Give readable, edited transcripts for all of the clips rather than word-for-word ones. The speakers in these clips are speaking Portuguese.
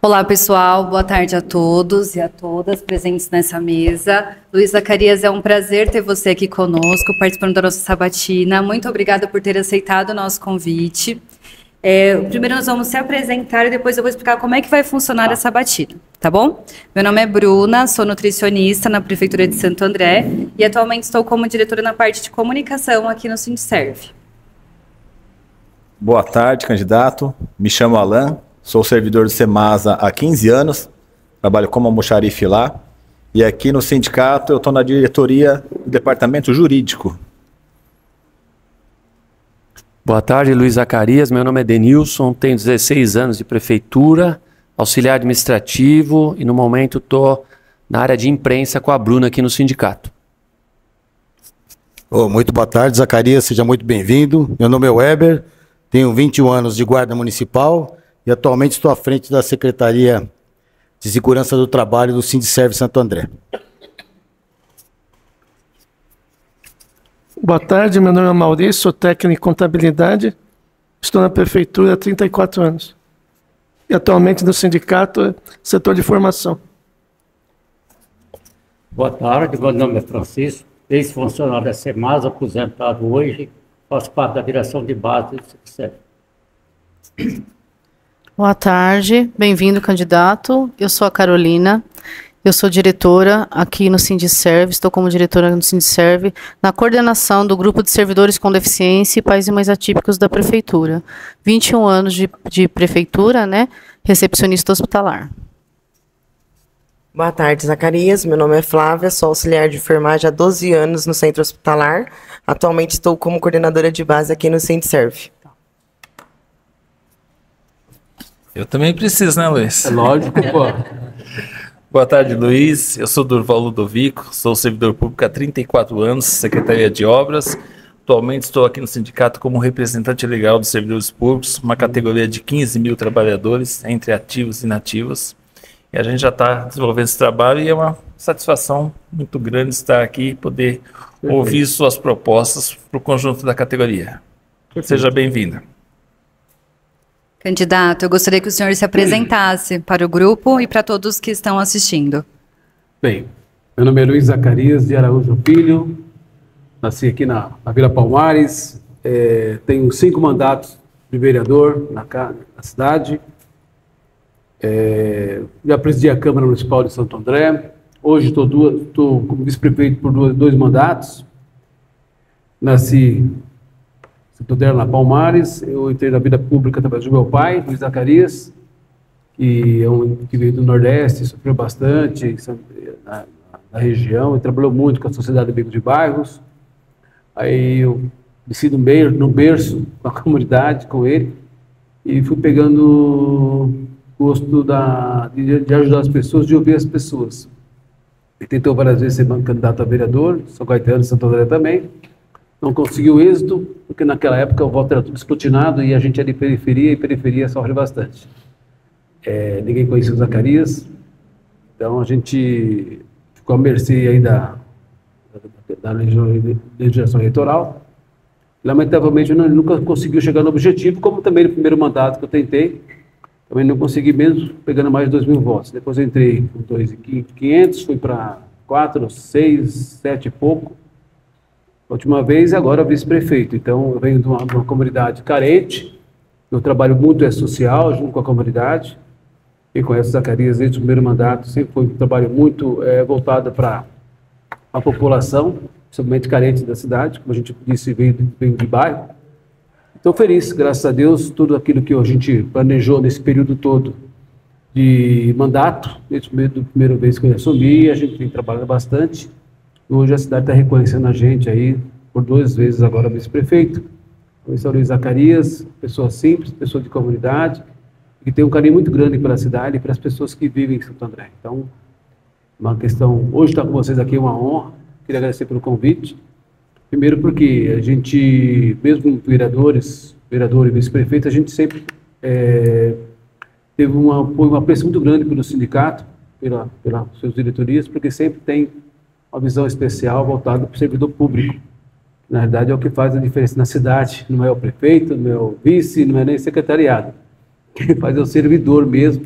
Olá, pessoal. Boa tarde a todos e a todas presentes nessa mesa. Luiz Zacarias, é um prazer ter você aqui conosco, participando da nossa sabatina. Muito obrigada por ter aceitado o nosso convite. Primeiro nós vamos se apresentar e depois eu vou explicar como é que vai funcionar a sabatina, tá bom? Meu nome é Bruna, sou nutricionista na Prefeitura de Santo André e atualmente estou como diretora na parte de comunicação aqui no Sindserv. Boa tarde, candidato. Me chamo Alan, sou servidor do Semasa há 15 anos, trabalho como almoxarife lá, e aqui no sindicato eu estou na diretoria do departamento jurídico. Boa tarde, Luiz Zacarias. Meu nome é Denilson, tenho 16 anos de prefeitura, auxiliar administrativo e no momento estou na área de imprensa com a Bruna aqui no sindicato. Muito boa tarde, Zacarias, seja muito bem-vindo. Meu nome é Weber, tenho 21 anos de guarda municipal e atualmente estou à frente da Secretaria de Segurança do Trabalho do Sindserv Santo André. Boa tarde, meu nome é Maurício, sou técnico em contabilidade, estou na prefeitura há 34 anos e atualmente no sindicato, setor de formação. Boa tarde, meu nome é Francisco, ex-funcionário da Semasa, aposentado hoje, faço parte da direção de base do Sindserv. Boa tarde, bem-vindo, candidato. Eu sou a Carolina. Eu sou diretora aqui no Sindserv, estou como diretora no Sindserv, na coordenação do Grupo de Servidores com Deficiência e Pais e Mães Atípicos da Prefeitura. 21 anos de prefeitura, né? Recepcionista hospitalar. Boa tarde, Zacarias. Meu nome é Flávia, sou auxiliar de enfermagem há 12 anos no Centro Hospitalar. Atualmente estou como coordenadora de base aqui no Sindserv. Eu também preciso, né, Luiz? É lógico, pô. Boa tarde, Luiz. Eu sou Durval Ludovico, sou servidor público há 34 anos, Secretaria de Obras. Atualmente estou aqui no sindicato como representante legal dos servidores públicos, uma categoria de 15 mil trabalhadores, entre ativos e inativos. E a gente já está desenvolvendo esse trabalho e é uma satisfação muito grande estar aqui e poder ouvir suas propostas para o conjunto da categoria. Seja bem-vinda. Candidato, eu gostaria que o senhor se apresentasse para o grupo e para todos que estão assistindo. Bem, meu nome é Luiz Zacarias de Araújo Filho, nasci aqui na Vila Palmares, tenho 5 mandatos de vereador na cidade, já presidi a Câmara Municipal de Santo André, hoje estou como vice-prefeito por dois mandatos, nasci Santo André na Palmares, eu entrei na vida pública através do meu pai, Luiz Zacarias, que veio do Nordeste, sofreu bastante na região e trabalhou muito com a Sociedade de Amigos de Bairros. Aí eu desci no berço com a comunidade, com ele, e fui pegando gosto de ajudar as pessoas, de ouvir as pessoas. Ele tentou várias vezes ser candidato a vereador, São Caetano e Santo André também. Não conseguiu êxito, porque naquela época o voto era tudo escrutinado e a gente era de periferia, e periferia sofre bastante. Ninguém conhecia o Zacarias, então a gente ficou à mercê aí da legislação eleitoral. Lamentavelmente ele nunca conseguiu chegar no objetivo, como também no primeiro mandato que eu tentei, também não consegui mesmo, pegando mais de 2.000 votos. Depois eu entrei com 2.500, fui para 4, 6, 7 e pouco. A última vez, agora vice-prefeito. Então, eu venho de uma comunidade carente, eu trabalho muito social junto com a comunidade. Quem conhece o Zacarias desde o primeiro mandato, sempre foi um trabalho muito voltado para a população, principalmente carente da cidade, como a gente disse, veio de bairro. Estou feliz, graças a Deus, tudo aquilo que a gente planejou nesse período todo de mandato, desde a primeira vez que eu assumi, a gente tem trabalhado bastante. Hoje a cidade está reconhecendo a gente aí, por 2 vezes agora vice-prefeito. Esse é o Luiz Zacarias, pessoa simples, pessoa de comunidade, que tem um carinho muito grande pela cidade e pelas pessoas que vivem em Santo André. Então, uma questão, hoje estar com vocês aqui é uma honra, queria agradecer pelo convite. Primeiro porque a gente, mesmo vereador e vice-prefeito, a gente sempre teve um apreço muito grande pelo sindicato, pelas suas diretorias, porque sempre tem uma visão especial voltada para o servidor público. Na verdade, é o que faz a diferença na cidade. Não é o prefeito, não é o vice, não é nem o secretariado. Quem faz é o servidor mesmo,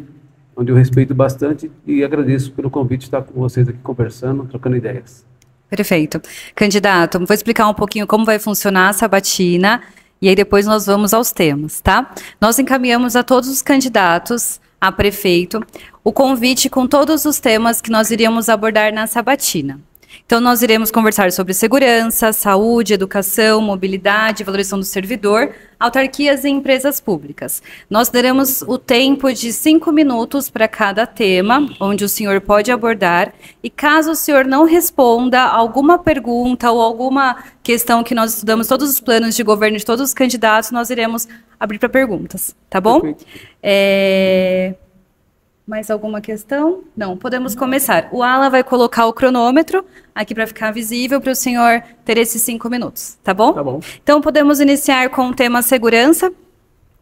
onde eu respeito bastante e agradeço pelo convite de estar com vocês aqui conversando, trocando ideias. Perfeito. Candidato, vou explicar um pouquinho como vai funcionar a sabatina e aí depois nós vamos aos temas, tá? Nós encaminhamos a todos os candidatos a prefeito o convite com todos os temas que nós iríamos abordar na sabatina. Então, nós iremos conversar sobre segurança, saúde, educação, mobilidade, valorização do servidor, autarquias e empresas públicas. Nós teremos o tempo de 5 minutos para cada tema, onde o senhor pode abordar, e caso o senhor não responda alguma pergunta ou alguma questão que nós estudamos todos os planos de governo de todos os candidatos, nós iremos abrir para perguntas, tá bom? Mais alguma questão? Não, podemos começar. O Alan vai colocar o cronômetro aqui para ficar visível para o senhor ter esses 5 minutos, tá bom? Tá bom. Então, podemos iniciar com o tema segurança.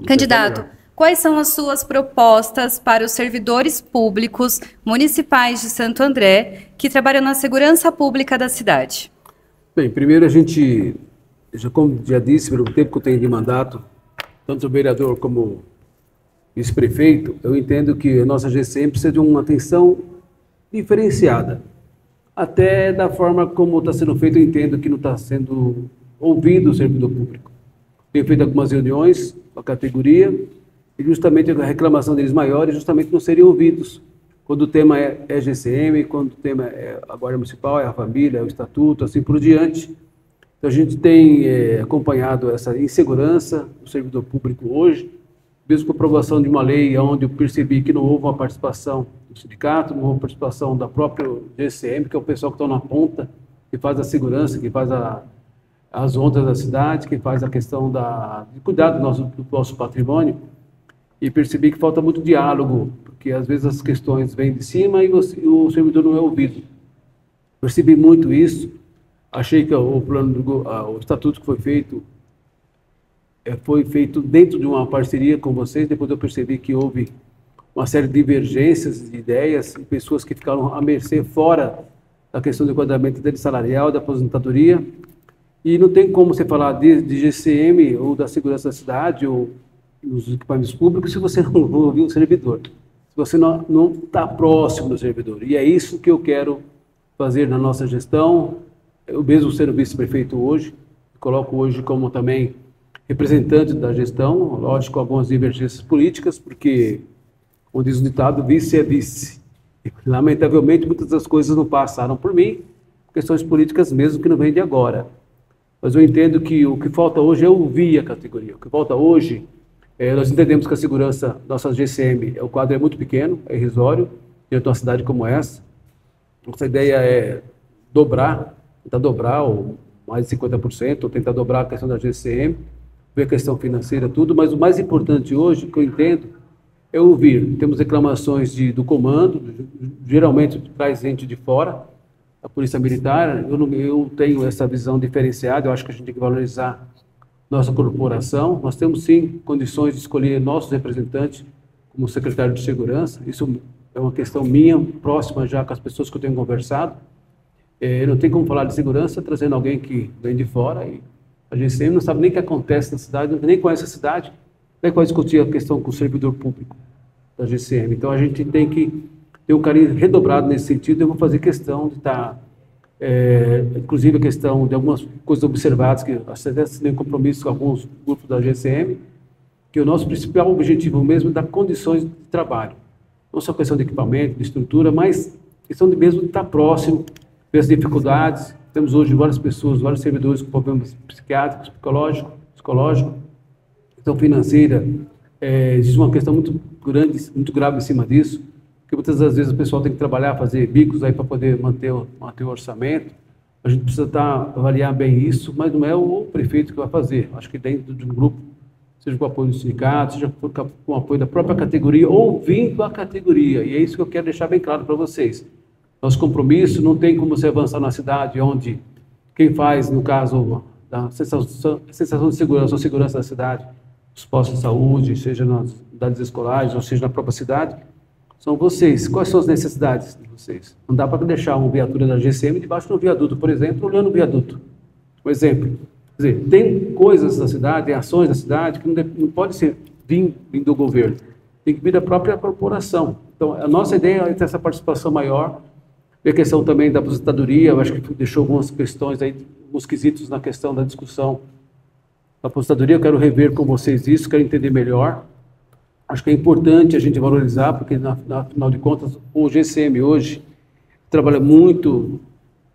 Candidato, quais são as suas propostas para os servidores públicos municipais de Santo André que trabalham na segurança pública da cidade? Bem, primeiro a gente, como já disse, pelo tempo que eu tenho de mandato, tanto o vereador como vice-prefeito, eu entendo que a nossa GCM precisa de uma atenção diferenciada. Até da forma como está sendo feito, eu entendo que não está sendo ouvido o servidor público. Tenho feito algumas reuniões com a categoria e justamente a reclamação deles maior é justamente não serem ouvidos. Quando o tema é GCM, quando o tema é a Guarda Municipal, é a família, é o Estatuto, assim por diante. Então a gente tem acompanhado essa insegurança do servidor público hoje, mesmo com a aprovação de uma lei onde eu percebi que não houve uma participação do sindicato, não houve participação da própria GCM, que é o pessoal que está na ponta, que faz a segurança, que faz as ondas da cidade, que faz a questão de cuidar do nosso patrimônio, e percebi que falta muito diálogo, porque às vezes as questões vêm de cima e o servidor não é ouvido. Percebi muito isso, achei que o estatuto que foi feito dentro de uma parceria com vocês. Depois eu percebi que houve uma série de divergências de ideias e pessoas que ficaram à mercê fora da questão do enquadramento dele salarial, da aposentadoria. E não tem como você falar de GCM ou da segurança da cidade ou dos equipamentos públicos se você não ouvir o servidor, se você não está próximo do servidor. E é isso que eu quero fazer na nossa gestão. Eu mesmo sendo vice-prefeito hoje, coloco hoje como também representante da gestão, lógico, com algumas divergências políticas, porque, como diz o ditado, vice é vice. E, lamentavelmente, muitas das coisas não passaram por mim, questões políticas mesmo que não vêm de agora. Mas eu entendo que o que falta hoje é ouvir a categoria. O que falta hoje, nós entendemos que a segurança, nossa GCM, o quadro é muito pequeno, é irrisório, diante de uma cidade como essa. Nossa ideia é tentar dobrar, ou mais de 50%, ou tentar dobrar a questão da GCM, ver a questão financeira, tudo, mas o mais importante hoje, que eu entendo, é ouvir. Temos reclamações do comando, geralmente traz gente de fora, a Polícia Militar. Eu tenho essa visão diferenciada, eu acho que a gente tem que valorizar nossa corporação. Nós temos, sim, condições de escolher nossos representantes como secretário de Segurança. Isso é uma questão minha, próxima já com as pessoas que eu tenho conversado. Não tem como falar de segurança trazendo alguém que vem de fora e a GCM não sabe nem o que acontece na cidade, nem conhece a cidade, nem pode discutir a questão com o servidor público da GCM. Então a gente tem que ter um carinho redobrado nesse sentido. Eu vou fazer questão de estar, inclusive a questão de algumas coisas observadas, que até assinei um compromisso com alguns grupos da GCM, que o nosso principal objetivo mesmo é dar condições de trabalho. Não só questão de equipamento, de estrutura, mas questão de mesmo de estar próximo, ver as dificuldades. Temos hoje várias pessoas, vários servidores com problemas psiquiátricos, psicológicos, questão financeira. Existe uma questão muito grande, muito grave em cima disso, porque muitas das vezes o pessoal tem que trabalhar, fazer bicos aí para poder manter o orçamento. A gente precisa avaliar bem isso, mas não é o prefeito que vai fazer. Acho que dentro de um grupo, seja com o apoio do sindicato, seja com o apoio da própria categoria, ouvindo a categoria. E é isso que eu quero deixar bem claro para vocês. Nosso compromisso não tem como você avançar na cidade onde quem faz, no caso, da sensação de segurança ou segurança da cidade, os postos de saúde, seja nas unidades escolares ou seja na própria cidade, são vocês. Quais são as necessidades de vocês? Não dá para deixar uma viatura da GCM debaixo do viaduto, por exemplo, olhando o viaduto. Por exemplo, quer dizer, tem coisas da cidade, tem ações da cidade que não pode ser vir do governo. Tem que vir da própria corporação. Então, a nossa ideia é ter essa participação maior. E a questão também da aposentadoria, eu acho que deixou algumas questões aí, alguns quesitos na questão da discussão da aposentadoria. Eu quero rever com vocês isso, quero entender melhor. Acho que é importante a gente valorizar, porque, afinal de contas, o GCM hoje trabalha muito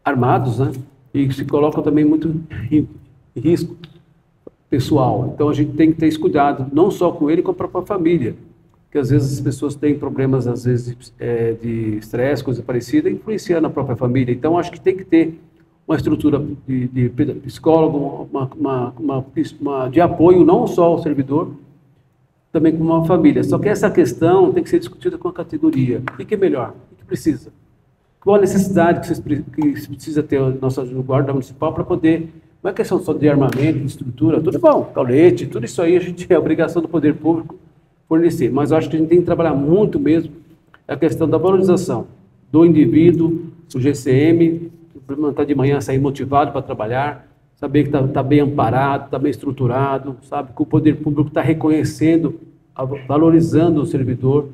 armados, né? E se colocam também muito em risco pessoal. Então, a gente tem que ter esse cuidado, não só com ele, com a própria família. Porque, às vezes, as pessoas têm problemas, às vezes, de estresse, coisa parecida, influenciando a própria família. Então, acho que tem que ter uma estrutura de psicólogo, de apoio, não só ao servidor, também com uma família. Só que essa questão tem que ser discutida com a categoria. O que é melhor? O que precisa? Qual a necessidade que precisa ter a nossa guarda municipal para poder... Não é questão só de armamento, de estrutura, tudo bom, colete, tudo isso aí a gente é obrigação do poder público fornecer. Mas eu acho que a gente tem que trabalhar muito mesmo a questão da valorização do indivíduo, do GCM, levantar de manhã, sair motivado para trabalhar, saber que está bem amparado, está bem estruturado, sabe que o poder público está reconhecendo, valorizando o servidor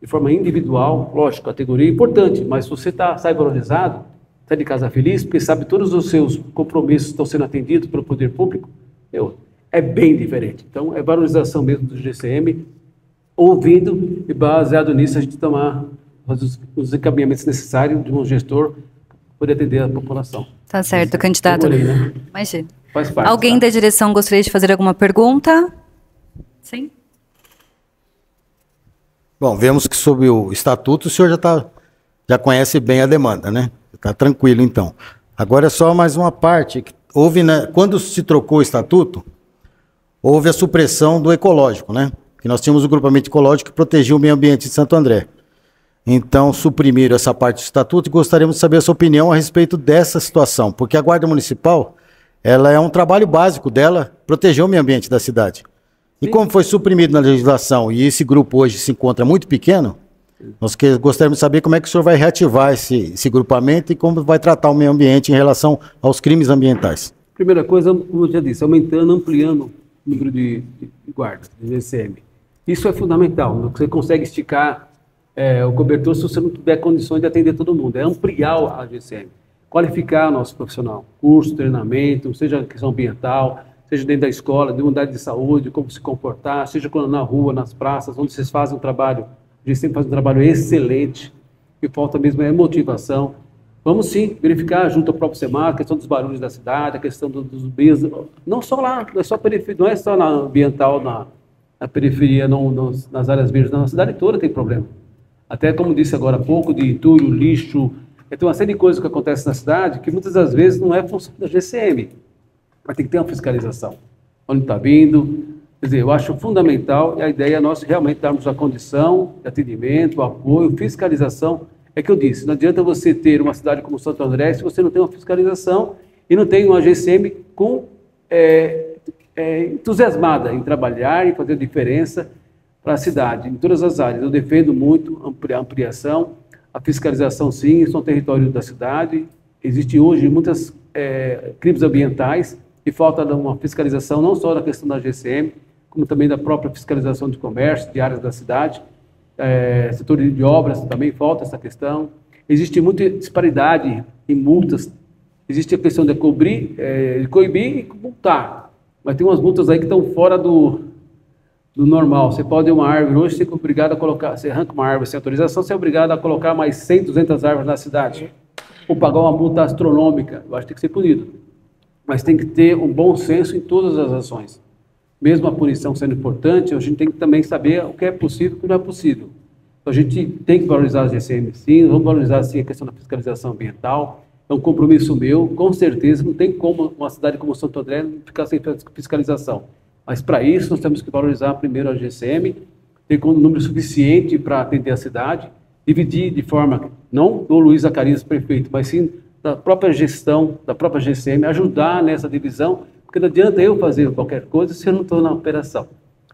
de forma individual. Lógico, categoria é importante, mas se você sai valorizado, sai de casa feliz, porque sabe todos os seus compromissos estão sendo atendidos pelo poder público, é bem diferente. Então, é valorização mesmo do GCM, ouvindo e baseado nisso a gente fazer os encaminhamentos necessários de um gestor para poder atender a população. Tá certo, candidato. Demorei, né? Imagina. Faz parte, Alguém da direção gostaria de fazer alguma pergunta? Sim? Bom, vemos que sobre o estatuto o senhor já conhece bem a demanda, né? Está tranquilo, então. Agora é só mais uma parte. Houve, né, quando se trocou o estatuto, houve a supressão do ecológico, né? Que nós tínhamos o grupamento ecológico que protegia o meio ambiente de Santo André. Então, suprimiram essa parte do estatuto e gostaríamos de saber a sua opinião a respeito dessa situação, porque a Guarda Municipal, ela é um trabalho básico dela, proteger o meio ambiente da cidade. E como foi suprimido na legislação e esse grupo hoje se encontra muito pequeno, nós gostaríamos de saber como é que o senhor vai reativar esse grupamento e como vai tratar o meio ambiente em relação aos crimes ambientais. Primeira coisa, como eu já disse, aumentando, ampliando o número de guardas, de GCM. Isso é fundamental, você consegue esticar o cobertor se você não tiver condições de atender todo mundo, é ampliar a GCM, qualificar o nosso profissional, curso, treinamento, seja questão ambiental, seja dentro da escola, de unidade de saúde, como se comportar, seja na rua, nas praças, onde vocês fazem um trabalho, a gente sempre faz um trabalho excelente, o que falta mesmo é motivação. Vamos sim verificar junto ao próprio SEMAR, a questão dos barulhos da cidade, a questão dos bens, não só lá, não é só na ambiental, na periferia, nas áreas verdes, na cidade toda tem problema. Até como disse agora há pouco, de entulho, lixo, tem uma série de coisas que acontecem na cidade que muitas das vezes não é função da GCM, mas tem que ter uma fiscalização. Onde está vindo, quer dizer, eu acho fundamental e a ideia é nós realmente darmos a condição de atendimento, apoio, fiscalização. É que eu disse, não adianta você ter uma cidade como Santo André se você não tem uma fiscalização e não tem uma GCM entusiasmada em trabalhar e fazer diferença para a cidade, em todas as áreas. Eu defendo muito a ampliação, a fiscalização sim, isso é um território da cidade. Existem hoje muitos crimes ambientais e falta uma fiscalização não só da questão da GCM, como também da própria fiscalização de comércio, de áreas da cidade. Setor de obras também falta essa questão. Existe muita disparidade em multas. Existe a questão de coibir e multar. Mas tem umas multas aí que estão fora do normal. Você pode ter uma árvore hoje, você é obrigado a colocar, você arranca uma árvore sem autorização, você é obrigado a colocar mais 100, 200 árvores na cidade. Ou pagar uma multa astronômica. Eu acho que tem que ser punido. Mas tem que ter um bom senso em todas as ações. Mesmo a punição sendo importante, a gente tem que também saber o que é possível e o que não é possível. Então, a gente tem que valorizar as GCM, sim, vamos valorizar, sim, a questão da fiscalização ambiental. É um compromisso meu, com certeza, não tem como uma cidade como Santo André ficar sem fiscalização. Mas, para isso, nós temos que valorizar primeiro a GCM, ter um número suficiente para atender a cidade, dividir de forma, não do Luiz Zacarias prefeito, mas sim da própria gestão, da própria GCM, ajudar nessa divisão, porque não adianta eu fazer qualquer coisa se eu não estou na operação.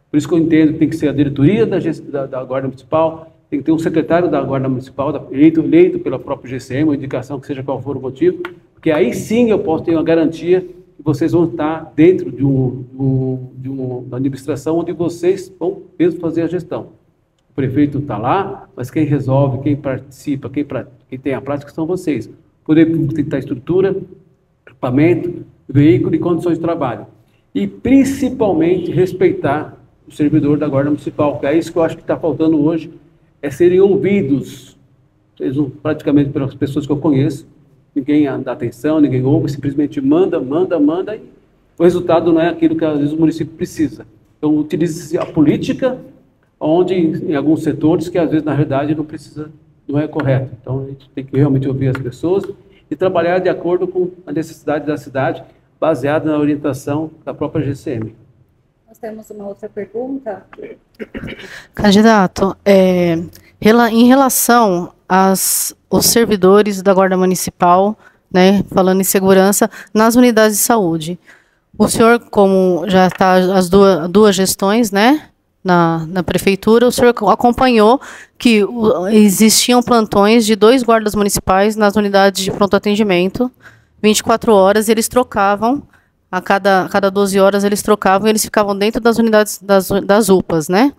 Por isso que eu entendo que tem que ser a diretoria da Guarda Municipal, tem que ter um secretário da Guarda Municipal, eleito pela própria GCM, uma indicação que seja qual for o motivo, porque aí sim eu posso ter uma garantia que vocês vão estar dentro de uma administração onde vocês vão mesmo fazer a gestão. O prefeito está lá, mas quem resolve, quem participa, quem tem a prática são vocês. O poder público tem que dar estrutura, equipamento, veículo e condições de trabalho. E, principalmente, respeitar o servidor da Guarda Municipal, que é isso que eu acho que está faltando hoje, é serem ouvidos. Praticamente pelas pessoas que eu conheço, ninguém dá atenção, ninguém ouve, simplesmente manda, e o resultado não é aquilo que às vezes o município precisa. Então, utiliza-se a política, onde em alguns setores que às vezes na realidade não é correto. Então, a gente tem que realmente ouvir as pessoas e trabalhar de acordo com a necessidade da cidade, baseada na orientação da própria GCM. Nós temos uma outra pergunta. Candidato, em relação aos servidores da Guarda Municipal, né, falando em segurança, nas unidades de saúde, o senhor, como já está as duas gestões, né, na prefeitura, o senhor acompanhou que existiam plantões de 2 guardas municipais nas unidades de pronto atendimento, 24 horas, eles trocavam, a cada 12 horas eles trocavam e eles ficavam dentro das unidades das UPAs, né?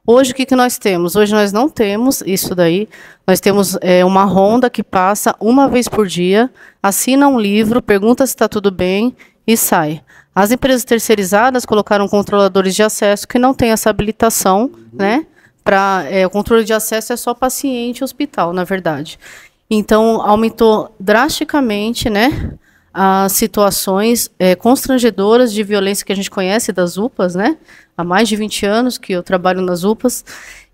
Hoje, o que nós temos? Hoje nós não temos isso daí, nós temos uma ronda que passa uma vez por dia, assina um livro, pergunta se está tudo bem e sai. As empresas terceirizadas colocaram controladores de acesso que não têm essa habilitação, né? O controle de acesso é só paciente e hospital, na verdade. Então, aumentou drasticamente, né, as situações constrangedoras de violência que a gente conhece das UPAs, né? Há mais de 20 anos que eu trabalho nas UPAs,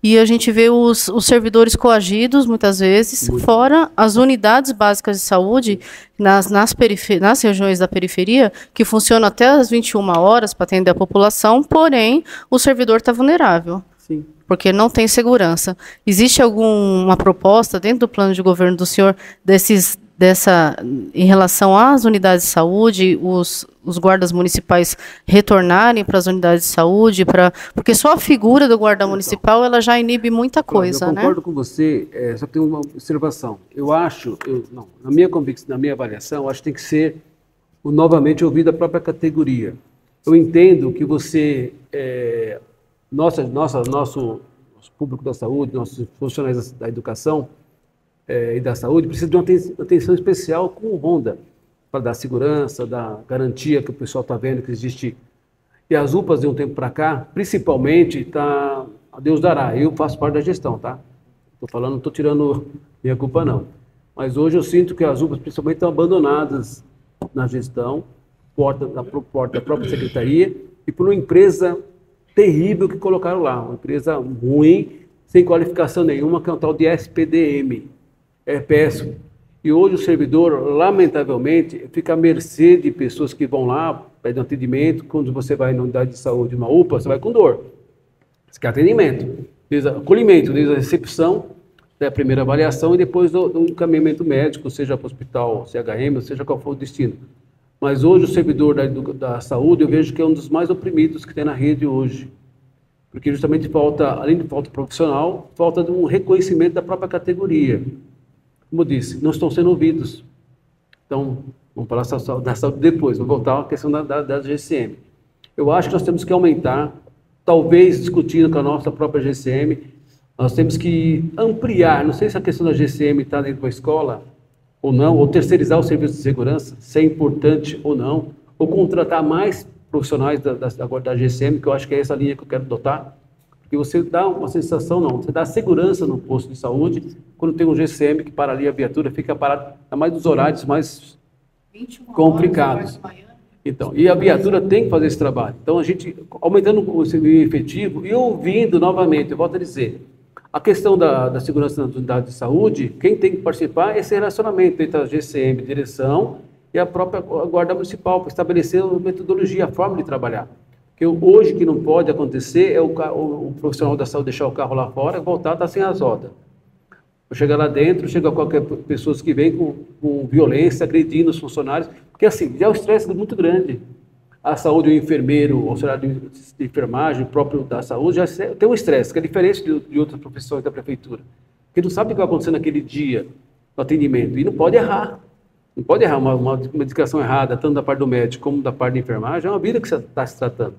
e a gente vê os servidores coagidos, muitas vezes, fora as unidades básicas de saúde, nas regiões da periferia, que funcionam até as 21 horas para atender a população, porém, o servidor está vulnerável. Sim. Porque não tem segurança. Existe alguma proposta dentro do plano de governo do senhor em relação às unidades de saúde, os guardas municipais retornarem para as unidades de saúde, porque só a figura do guarda municipal ela já inibe muita coisa, né? Eu concordo né? com você, só tenho uma observação. Eu acho, na minha convicção, na minha avaliação, eu acho que tem que ser novamente ouvido a própria categoria. Eu entendo que você, nosso público da saúde, nossos funcionários da educação, e da saúde, precisa de uma atenção especial com o Ronda, para dar segurança, dar garantia que o pessoal está vendo que existe. E as UPAs de um tempo para cá, principalmente, a Deus dará. Eu faço parte da gestão, tá? Estou falando, não estou tirando minha culpa, não. Mas hoje eu sinto que as UPAs, principalmente, estão abandonadas na gestão, porta da própria secretaria, e por uma empresa terrível que colocaram lá, uma empresa ruim, sem qualificação nenhuma, que é um tal de SPDM. É péssimo. E hoje o servidor, lamentavelmente, fica à mercê de pessoas que vão lá, pedem atendimento. Quando você vai na unidade de saúde, uma UPA, você vai com dor. Você quer atendimento, acolhimento, desde a recepção, da primeira avaliação e depois do encaminhamento médico, seja para o hospital, CHM, seja qual for o destino. Mas hoje o servidor da saúde, eu vejo que é um dos mais oprimidos que tem na rede hoje. Porque justamente falta, além de falta profissional, falta de um reconhecimento da própria categoria. Como eu disse, não estão sendo ouvidos. Então, vamos falar da saúde depois, vou voltar à questão da GCM. Eu acho que nós temos que aumentar, talvez discutindo com a nossa própria GCM, nós temos que ampliar, não sei se a questão da GCM está dentro da escola ou não, ou terceirizar o serviço de segurança, se é importante ou não, ou contratar mais profissionais da GCM, que eu acho que é essa linha que eu quero adotar, porque você dá uma sensação, você dá segurança no posto de saúde, quando tem um GCM que para ali a viatura, fica parado, ainda mais nos horários mais complicados. Então, e a viatura tem que fazer esse trabalho. Então, a gente, aumentando o efetivo e ouvindo novamente, eu volto a dizer, a questão da segurança nas unidades de saúde, quem tem que participar é esse relacionamento entre a GCM, direção, e a própria Guarda Municipal, para estabelecer a metodologia, a forma de trabalhar. Porque hoje o que não pode acontecer é o profissional da saúde deixar o carro lá fora e voltar a estar sem as rodas. Chegar lá dentro, chega qualquer pessoa que vem com violência, agredindo os funcionários, porque assim, já é um estresse muito grande. A saúde, o enfermeiro, o auxiliar de enfermagem, o próprio da saúde, já tem um estresse, que é diferente de outras profissões da prefeitura. Porque não sabe o que vai acontecer naquele dia, no atendimento, e não pode errar. Não pode errar uma medicação errada, tanto da parte do médico como da parte da enfermagem, é uma vida que você está se tratando.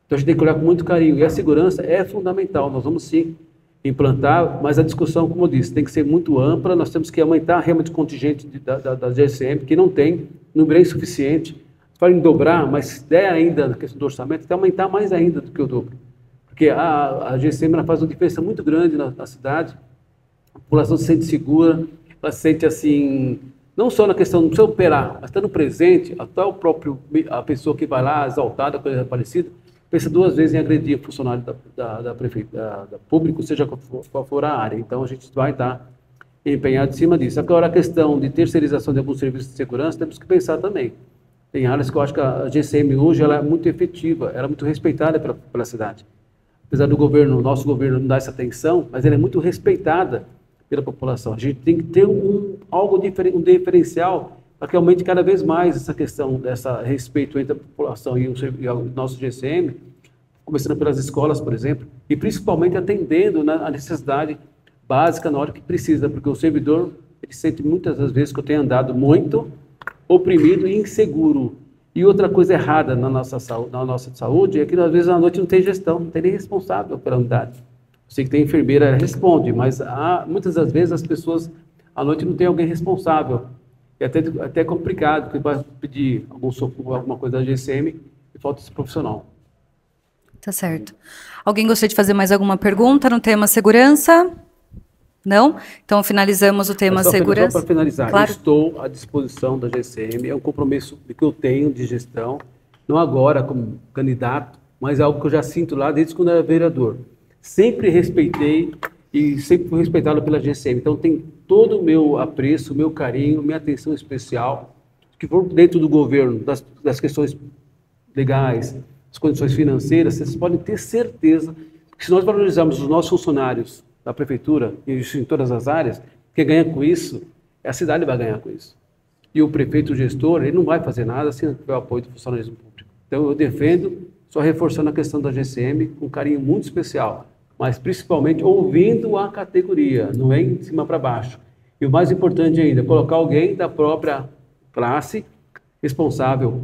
Então a gente tem que olhar com muito carinho, e a segurança é fundamental, nós vamos sim implantar, mas a discussão, como eu disse, tem que ser muito ampla, nós temos que aumentar realmente o contingente da GSM, que não tem, número é insuficiente, para em dobrar, mas se der ainda na questão do orçamento, até aumentar mais ainda do que o dobro. Porque a GSM ela faz uma diferença muito grande na cidade, a população se sente segura, ela se sente assim, não só na questão, não precisa operar, mas está no presente, até a pessoa que vai lá, exaltada, coisa parecida, pensa duas vezes em agredir o funcionário da prefeitura, da público, seja qual for a área. Então, a gente vai estar empenhado em cima disso. Agora, a questão de terceirização de alguns serviços de segurança, temos que pensar também. Tem áreas que eu acho que a GCM hoje ela é muito efetiva, ela é muito respeitada pela cidade. Apesar do governo, nosso governo não dar essa atenção, mas ela é muito respeitada pela população. A gente tem que ter algo diferente, um diferencial para que aumente cada vez mais essa questão dessa respeito entre a população e o nosso GCM, começando pelas escolas, por exemplo, e principalmente atendendo a necessidade básica na hora que precisa, porque o servidor ele sente muitas das vezes que eu tenho andado muito oprimido e inseguro. E outra coisa errada na nossa saúde é que às vezes à noite não tem gestão, não tem nem responsável pela unidade. Eu sei que tem enfermeira, ela responde, mas muitas das vezes as pessoas à noite não tem alguém responsável. É até complicado, porque vai pedir algum socorro, alguma coisa da GCM e falta esse profissional. Tá certo. Alguém gostaria de fazer mais alguma pergunta no tema segurança? Não? Então finalizamos o tema segurança. Só para finalizar, claro. Estou à disposição da GCM, é um compromisso que eu tenho de gestão, não agora como candidato, mas é algo que eu já sinto lá desde quando era vereador. Sempre respeitei e sempre fui respeitado pela GCM. Então tem todo o meu apreço, o meu carinho, minha atenção especial, que for dentro do governo, das questões legais, das condições financeiras, vocês podem ter certeza que se nós valorizarmos os nossos funcionários da prefeitura, e isso em todas as áreas, quem ganha com isso, a cidade vai ganhar com isso. E o prefeito, o gestor, ele não vai fazer nada sem o apoio do funcionalismo público. Então eu defendo, só reforçando a questão da GCM, com um carinho muito especial, mas principalmente ouvindo a categoria, não é em cima para baixo. E o mais importante ainda, colocar alguém da própria classe, responsável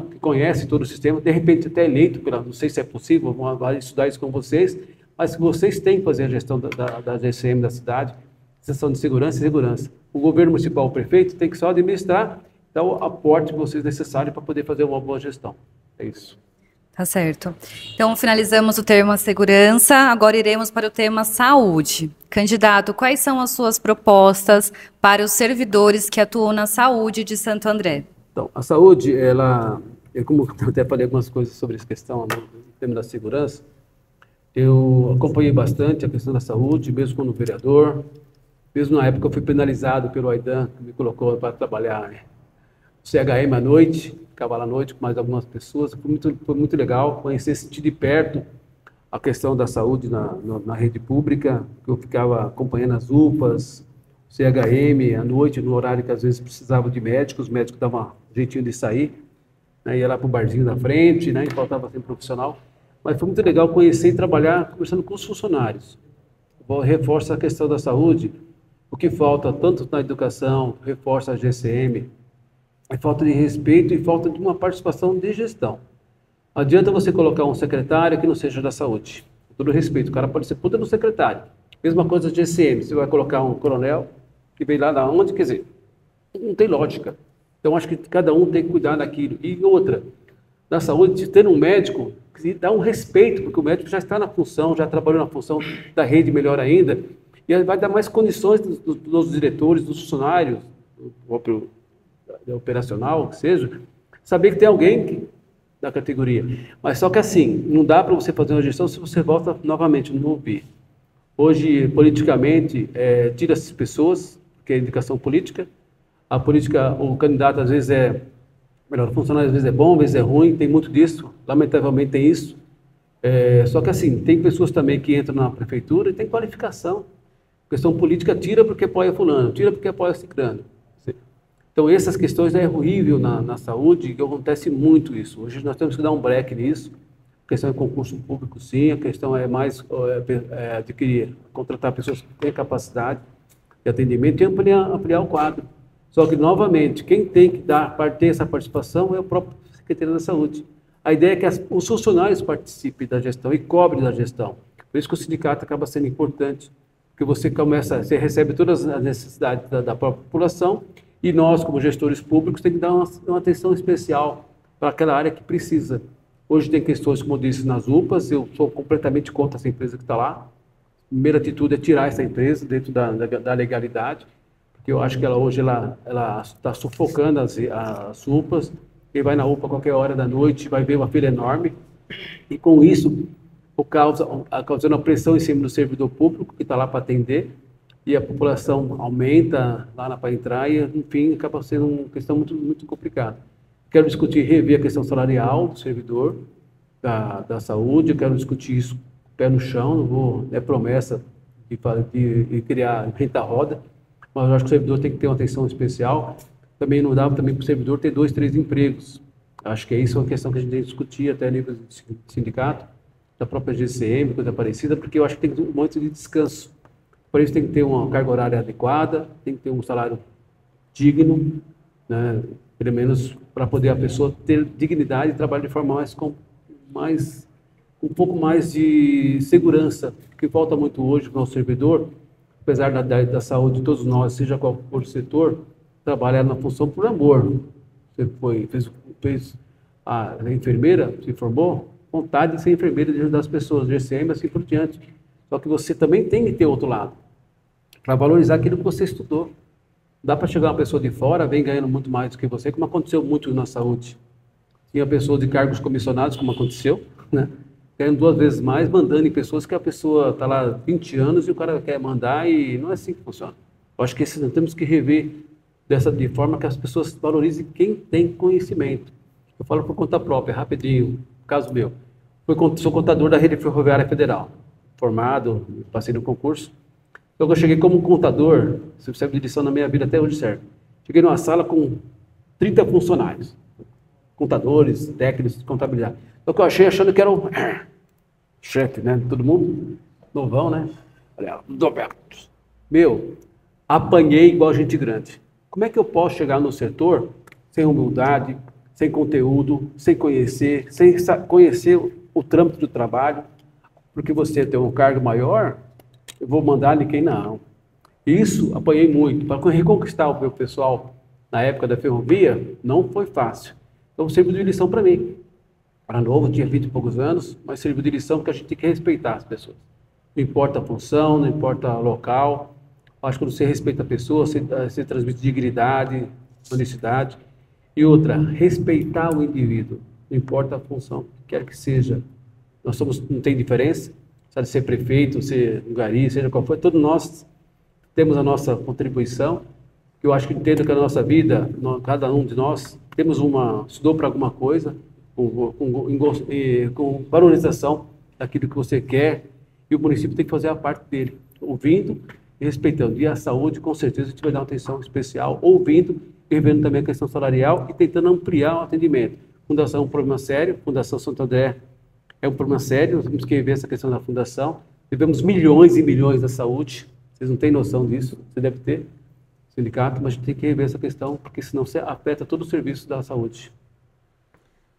que conhece todo o sistema, de repente até eleito, não sei se é possível, vamos estudar isso com vocês, mas que vocês têm que fazer a gestão da GCM da cidade, gestão de segurança e segurança. O governo municipal, o prefeito, tem que só administrar, dar o aporte que vocês necessários para poder fazer uma boa gestão. É isso. Tá certo. Então, finalizamos o tema segurança, agora iremos para o tema saúde. Candidato, quais são as suas propostas para os servidores que atuam na saúde de Santo André? Então, a saúde, como eu até falei algumas coisas sobre essa questão no tema da segurança, eu acompanhei bastante a questão da saúde, mesmo como vereador, mesmo na época eu fui penalizado pelo Aidan, que me colocou para trabalhar CHM à noite, ficava lá à noite com mais algumas pessoas, foi muito legal conhecer, sentir de perto a questão da saúde na rede pública, que eu ficava acompanhando as UPAs, CHM à noite, no horário que às vezes precisava de médicos, os médicos davam um jeitinho de sair, né, ia lá para o barzinho da frente, né, e faltava sempre profissional, mas foi muito legal conhecer e trabalhar conversando com os funcionários. Reforça a questão da saúde, o que falta tanto na educação, reforça a GCM, é falta de respeito e falta de uma participação de gestão. Não adianta você colocar um secretário que não seja da saúde. Com todo respeito, o cara pode ser puta do secretário. Mesma coisa de GCM, você vai colocar um coronel que veio lá da onde, quer dizer, não tem lógica. Então, acho que cada um tem que cuidar daquilo. E outra, na saúde, ter um médico que dá um respeito, porque o médico já está na função, já trabalhou na função da rede melhor ainda, e vai dar mais condições dos diretores, dos funcionários, do próprio operacional, que seja, saber que tem alguém da categoria. Mas só que assim, não dá para você fazer uma gestão se você volta novamente no ouvir. Hoje, politicamente, tira-se pessoas, que é indicação política. A política, o candidato às vezes melhor, o funcionário às vezes é bom, às vezes é ruim, tem muito disso, lamentavelmente tem isso. Só que assim, tem pessoas também que entram na prefeitura e tem qualificação. A questão política tira porque apoia fulano, tira porque apoia ciclano. Então, essas questões é horrível na saúde, que acontece muito isso. Hoje nós temos que dar um break nisso. A questão é concurso público, sim. A questão é mais adquirir, contratar pessoas que têm capacidade de atendimento e ampliar o quadro. Só que, novamente, quem tem que ter essa participação é o próprio Secretaria da Saúde. A ideia é que os funcionários participem da gestão e cobrem da gestão. Por isso que o sindicato acaba sendo importante, porque você recebe todas as necessidades da própria população e nós, como gestores públicos, temos que dar uma atenção especial para aquela área que precisa. Hoje tem questões, como eu disse, nas UPAs, eu sou completamente contra essa empresa que está lá. A primeira atitude é tirar essa empresa dentro da legalidade, porque eu acho que hoje ela está sufocando as UPAs. Quem vai na UPA a qualquer hora da noite vai ver uma fila enorme, e com isso causando uma pressão em cima do servidor público que está lá para atender, e a população aumenta lá para entrar, e enfim, acaba sendo uma questão muito, muito complicada. Quero discutir, rever a questão salarial do servidor da saúde, eu quero discutir isso pé no chão, não vou, é promessa de criar renta-roda, mas eu acho que o servidor tem que ter uma atenção especial. Também não dá também para o servidor ter 2, 3 empregos. Acho que isso é uma questão que a gente tem que discutir até a nível de sindicato, da própria GCM, coisa parecida, porque eu acho que tem um monte de descanso. Por isso tem que ter uma carga horária adequada, tem que ter um salário digno, né? Pelo menos para poder a pessoa ter dignidade e trabalhar de forma um pouco mais de segurança, que falta muito hoje para o servidor, apesar da saúde de todos nós, seja qual for o setor, trabalhar na função por amor. Você fez a enfermeira, se formou, vontade de ser enfermeira, de ajudar as pessoas, GCM, assim por diante. Só que você também tem que ter outro lado, para valorizar aquilo que você estudou. Dá para chegar uma pessoa de fora, vem ganhando muito mais do que você, como aconteceu muito na saúde. Tinha pessoas de cargos comissionados, como aconteceu, né? Ganhando 2 vezes mais, mandando em pessoas que a pessoa está lá 20 anos e o cara quer mandar, e não é assim que funciona. Eu acho que nós temos que rever de forma que as pessoas valorizem quem tem conhecimento. Eu falo por conta própria, rapidinho, caso meu. Sou contador da Rede Ferroviária Federal, formado, passei no concurso. Então, eu cheguei como contador, se serve de lição na minha vida até hoje serve. Cheguei numa sala com 30 funcionários, contadores, técnicos de contabilidade. Então, o que eu achei, achando que era o chefe, né? Todo mundo novão, né? Olha, meu, apanhei igual gente grande. Como é que eu posso chegar no setor sem humildade, sem conteúdo, sem conhecer o trâmite do trabalho? Porque você tem um cargo maior, eu vou mandar ninguém, não. Isso, apanhei muito. Para reconquistar o meu pessoal na época da ferrovia, não foi fácil. Então, serviu de lição para mim. Era novo, tinha 20 e poucos anos, mas serviu de lição porque a gente tem que respeitar as pessoas. Não importa a função, não importa o local. Acho que quando você respeita a pessoa, você transmite dignidade, honestidade. E outra, respeitar o indivíduo. Não importa a função, quer que seja. Não tem diferença. Sabe, ser prefeito, ser gari, seja qual for, todos nós temos a nossa contribuição. Eu acho que entendo que a nossa vida, cada um de nós, estudou para alguma coisa, com valorização daquilo que você quer, e o município tem que fazer a parte dele, ouvindo e respeitando. E a saúde, com certeza, a gente vai dar uma atenção especial, ouvindo e revendo também a questão salarial e tentando ampliar o atendimento. Fundação é um problema sério, Fundação Santo André é um problema sério, nós temos que rever essa questão da fundação. Tivemos milhões e milhões da saúde, vocês não têm noção disso, você deve ter, sindicato, mas a gente tem que rever essa questão, porque senão você afeta todo o serviço da saúde.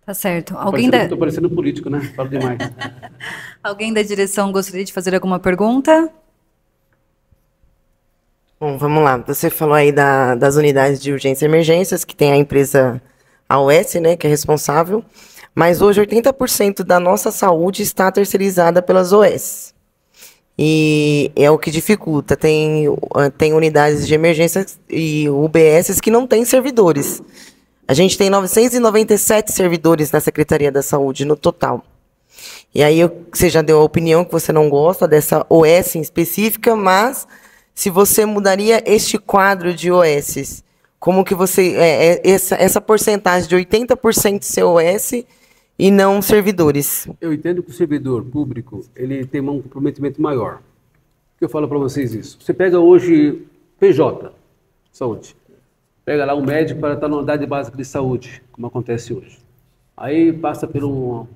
Tá certo. Estou parecendo político, né? Falo demais. Alguém da direção gostaria de fazer alguma pergunta? Bom, vamos lá. Você falou aí das unidades de urgência e emergências, que tem a empresa AOS, né, que é responsável. Mas hoje 80% da nossa saúde está terceirizada pelas OS. E é o que dificulta. Tem unidades de emergência e UBSs que não têm servidores. A gente tem 997 servidores na Secretaria da Saúde no total. E aí você já deu a opinião que você não gosta dessa OS em específica, mas se você mudaria este quadro de OSs, como que você... essa porcentagem de 80% ser OS e não servidores. Eu entendo que o servidor público ele tem um comprometimento maior. Eu falo para vocês isso. Você pega hoje PJ, saúde. Pega lá um médico para estar na unidade básica de saúde, como acontece hoje. Aí passa por um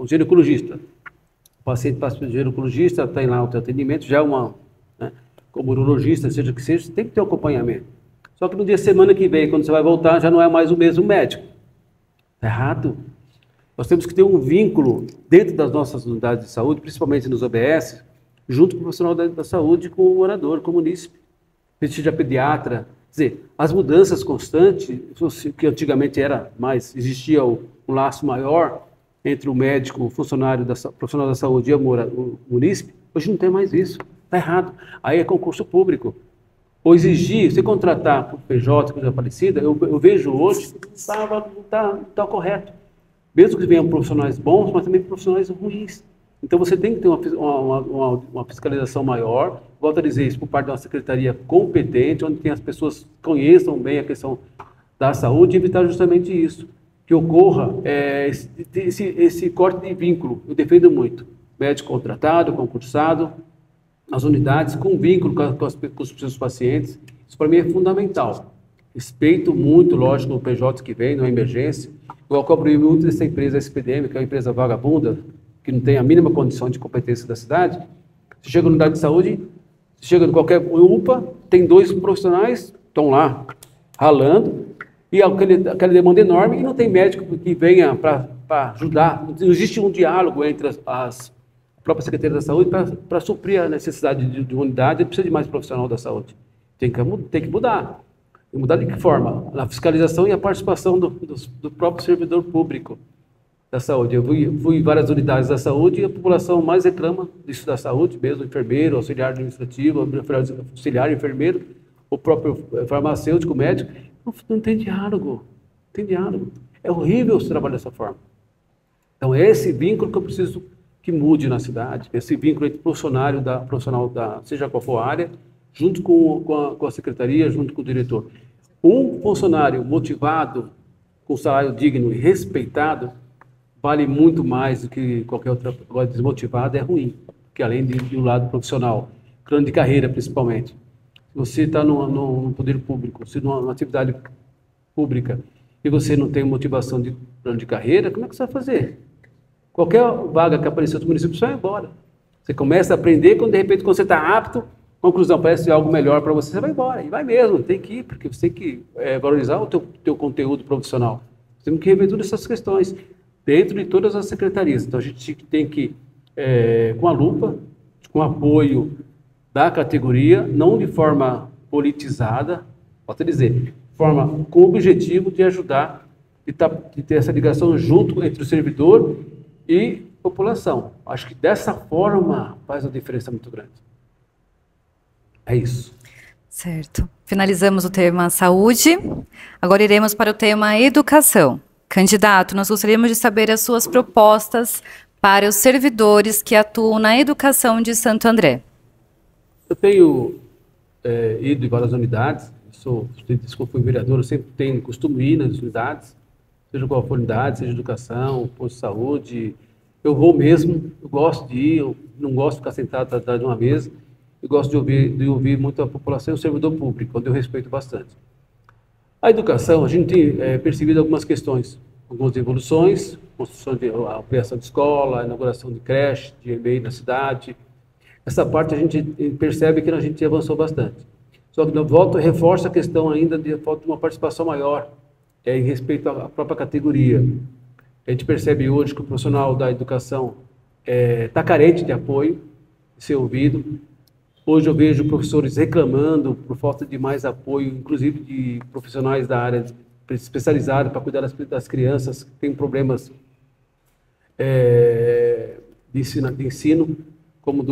ginecologista. O paciente passa pelo ginecologista, tem lá o teu atendimento, já é né, como urologista, seja o que seja, tem que ter um acompanhamento. Só que no dia semana que vem, quando você vai voltar, já não é mais o mesmo médico. Tá errado. Nós temos que ter um vínculo dentro das nossas unidades de saúde, principalmente nos OBS, junto com o profissional da saúde, com o morador, com o munícipe, seja pediatra. Quer dizer, as mudanças constantes, que antigamente existia um laço maior entre o médico, o funcionário profissional da saúde e o munícipe, hoje não tem mais isso. Está errado. Aí é concurso público. Ou exigir, você contratar por PJ, coisa parecida, eu vejo hoje que não está correto. Mesmo que venham profissionais bons, mas também profissionais ruins. Então você tem que ter uma fiscalização maior, volto a dizer isso, por parte de uma secretaria competente, onde tem as pessoas que conheçam bem a questão da saúde e evitar justamente isso, que ocorra esse corte de vínculo. Eu defendo muito. Médico contratado, concursado, as unidades com vínculo com os seus pacientes. Isso para mim é fundamental. Respeito muito, lógico, o PJ que vem, na emergência. Eu cobro muito dessa empresa SPDM, que é uma empresa vagabunda, que não tem a mínima condição de competência da cidade. Você chega na unidade de saúde, você chega em qualquer UPA, tem 2 profissionais, estão lá ralando, e aquela demanda enorme, e não tem médico que venha para ajudar. Não existe um diálogo entre as próprias secretarias da saúde para suprir a necessidade de unidade, precisa de mais profissional da saúde. Tem que mudar. E mudar de que forma? Na fiscalização e a participação do próprio servidor público da saúde. Eu fui em várias unidades da saúde e a população mais reclama disso da saúde, mesmo enfermeiro, auxiliar administrativo, auxiliar enfermeiro, o próprio farmacêutico, médico. Não tem diálogo. Não tem diálogo. É horrível se trabalhar dessa forma. Então, é esse vínculo que eu preciso que mude na cidade, esse vínculo entre profissional seja qual for a área, junto com a secretaria, junto com o diretor. Um funcionário motivado, com salário digno e respeitado, vale muito mais do que qualquer outra. Agora, desmotivado é ruim, porque além de um lado profissional, plano de carreira principalmente. Se você está no poder público, se numa atividade pública, e você não tem motivação de plano de carreira, como é que você vai fazer? Qualquer vaga que aparecer no município, você vai embora. Você começa a aprender, de repente, quando você está apto, conclusão, parece algo melhor para você, você vai embora. E vai mesmo, tem que ir, porque você tem que valorizar o teu conteúdo profissional. Temos que rever todas essas questões dentro de todas as secretarias. Então, a gente tem que, com a lupa, com apoio da categoria, não de forma politizada, pode dizer, de forma com o objetivo de ajudar, de ter essa ligação junto entre o servidor e população. Acho que dessa forma faz uma diferença muito grande. É isso. Certo. Finalizamos o tema saúde. Agora iremos para o tema educação. Candidato, nós gostaríamos de saber as suas propostas para os servidores que atuam na educação de Santo André. Eu tenho ido em várias unidades. Fui vereador, eu sempre costumo ir nas unidades, seja qual for a unidade, seja educação, posto de saúde. Eu vou mesmo, eu gosto de ir, eu não gosto de ficar sentado atrás de uma mesa. Eu gosto de ouvir muito a população e o servidor público, onde eu respeito bastante. A educação, a gente tem percebido algumas questões, algumas evoluções, construção a ampliação de escola, a inauguração de creche, de EMEI na cidade. Essa parte a gente percebe que a gente avançou bastante. Só que reforça a questão ainda de falta de uma participação maior em respeito à própria categoria. A gente percebe hoje que o profissional da educação está carente de apoio, de ser ouvido. Hoje eu vejo professores reclamando por falta de mais apoio, inclusive de profissionais da área especializada para cuidar das crianças que têm problemas de ensino, como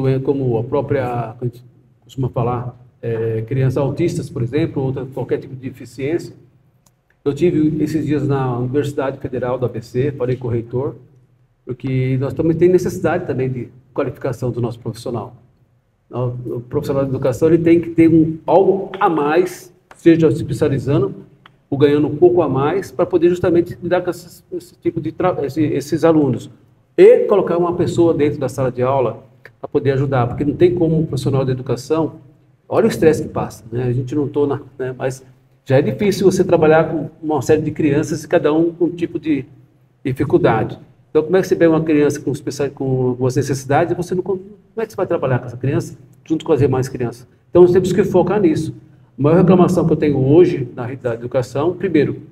a própria, a gente costuma falar, crianças autistas, por exemplo, ou qualquer tipo de deficiência. Eu tive esses dias na Universidade Federal do ABC, falei com o reitor, porque nós também temos necessidade também de qualificação do nosso profissional. O profissional de educação ele tem que ter algo a mais, seja se especializando ou ganhando um pouco a mais, para poder justamente lidar com esse tipo de esses alunos. E colocar uma pessoa dentro da sala de aula para poder ajudar, porque não tem como um profissional de educação, olha o estresse que passa, né? A gente não está né? Mas já é difícil você trabalhar com uma série de crianças e cada um com um tipo de dificuldade. Então, como é que você pega uma criança com as necessidades e você não... Como é que você vai trabalhar com essa criança junto com as demais crianças? Então, nós temos que focar nisso. A maior reclamação que eu tenho hoje na rede da educação, primeiro,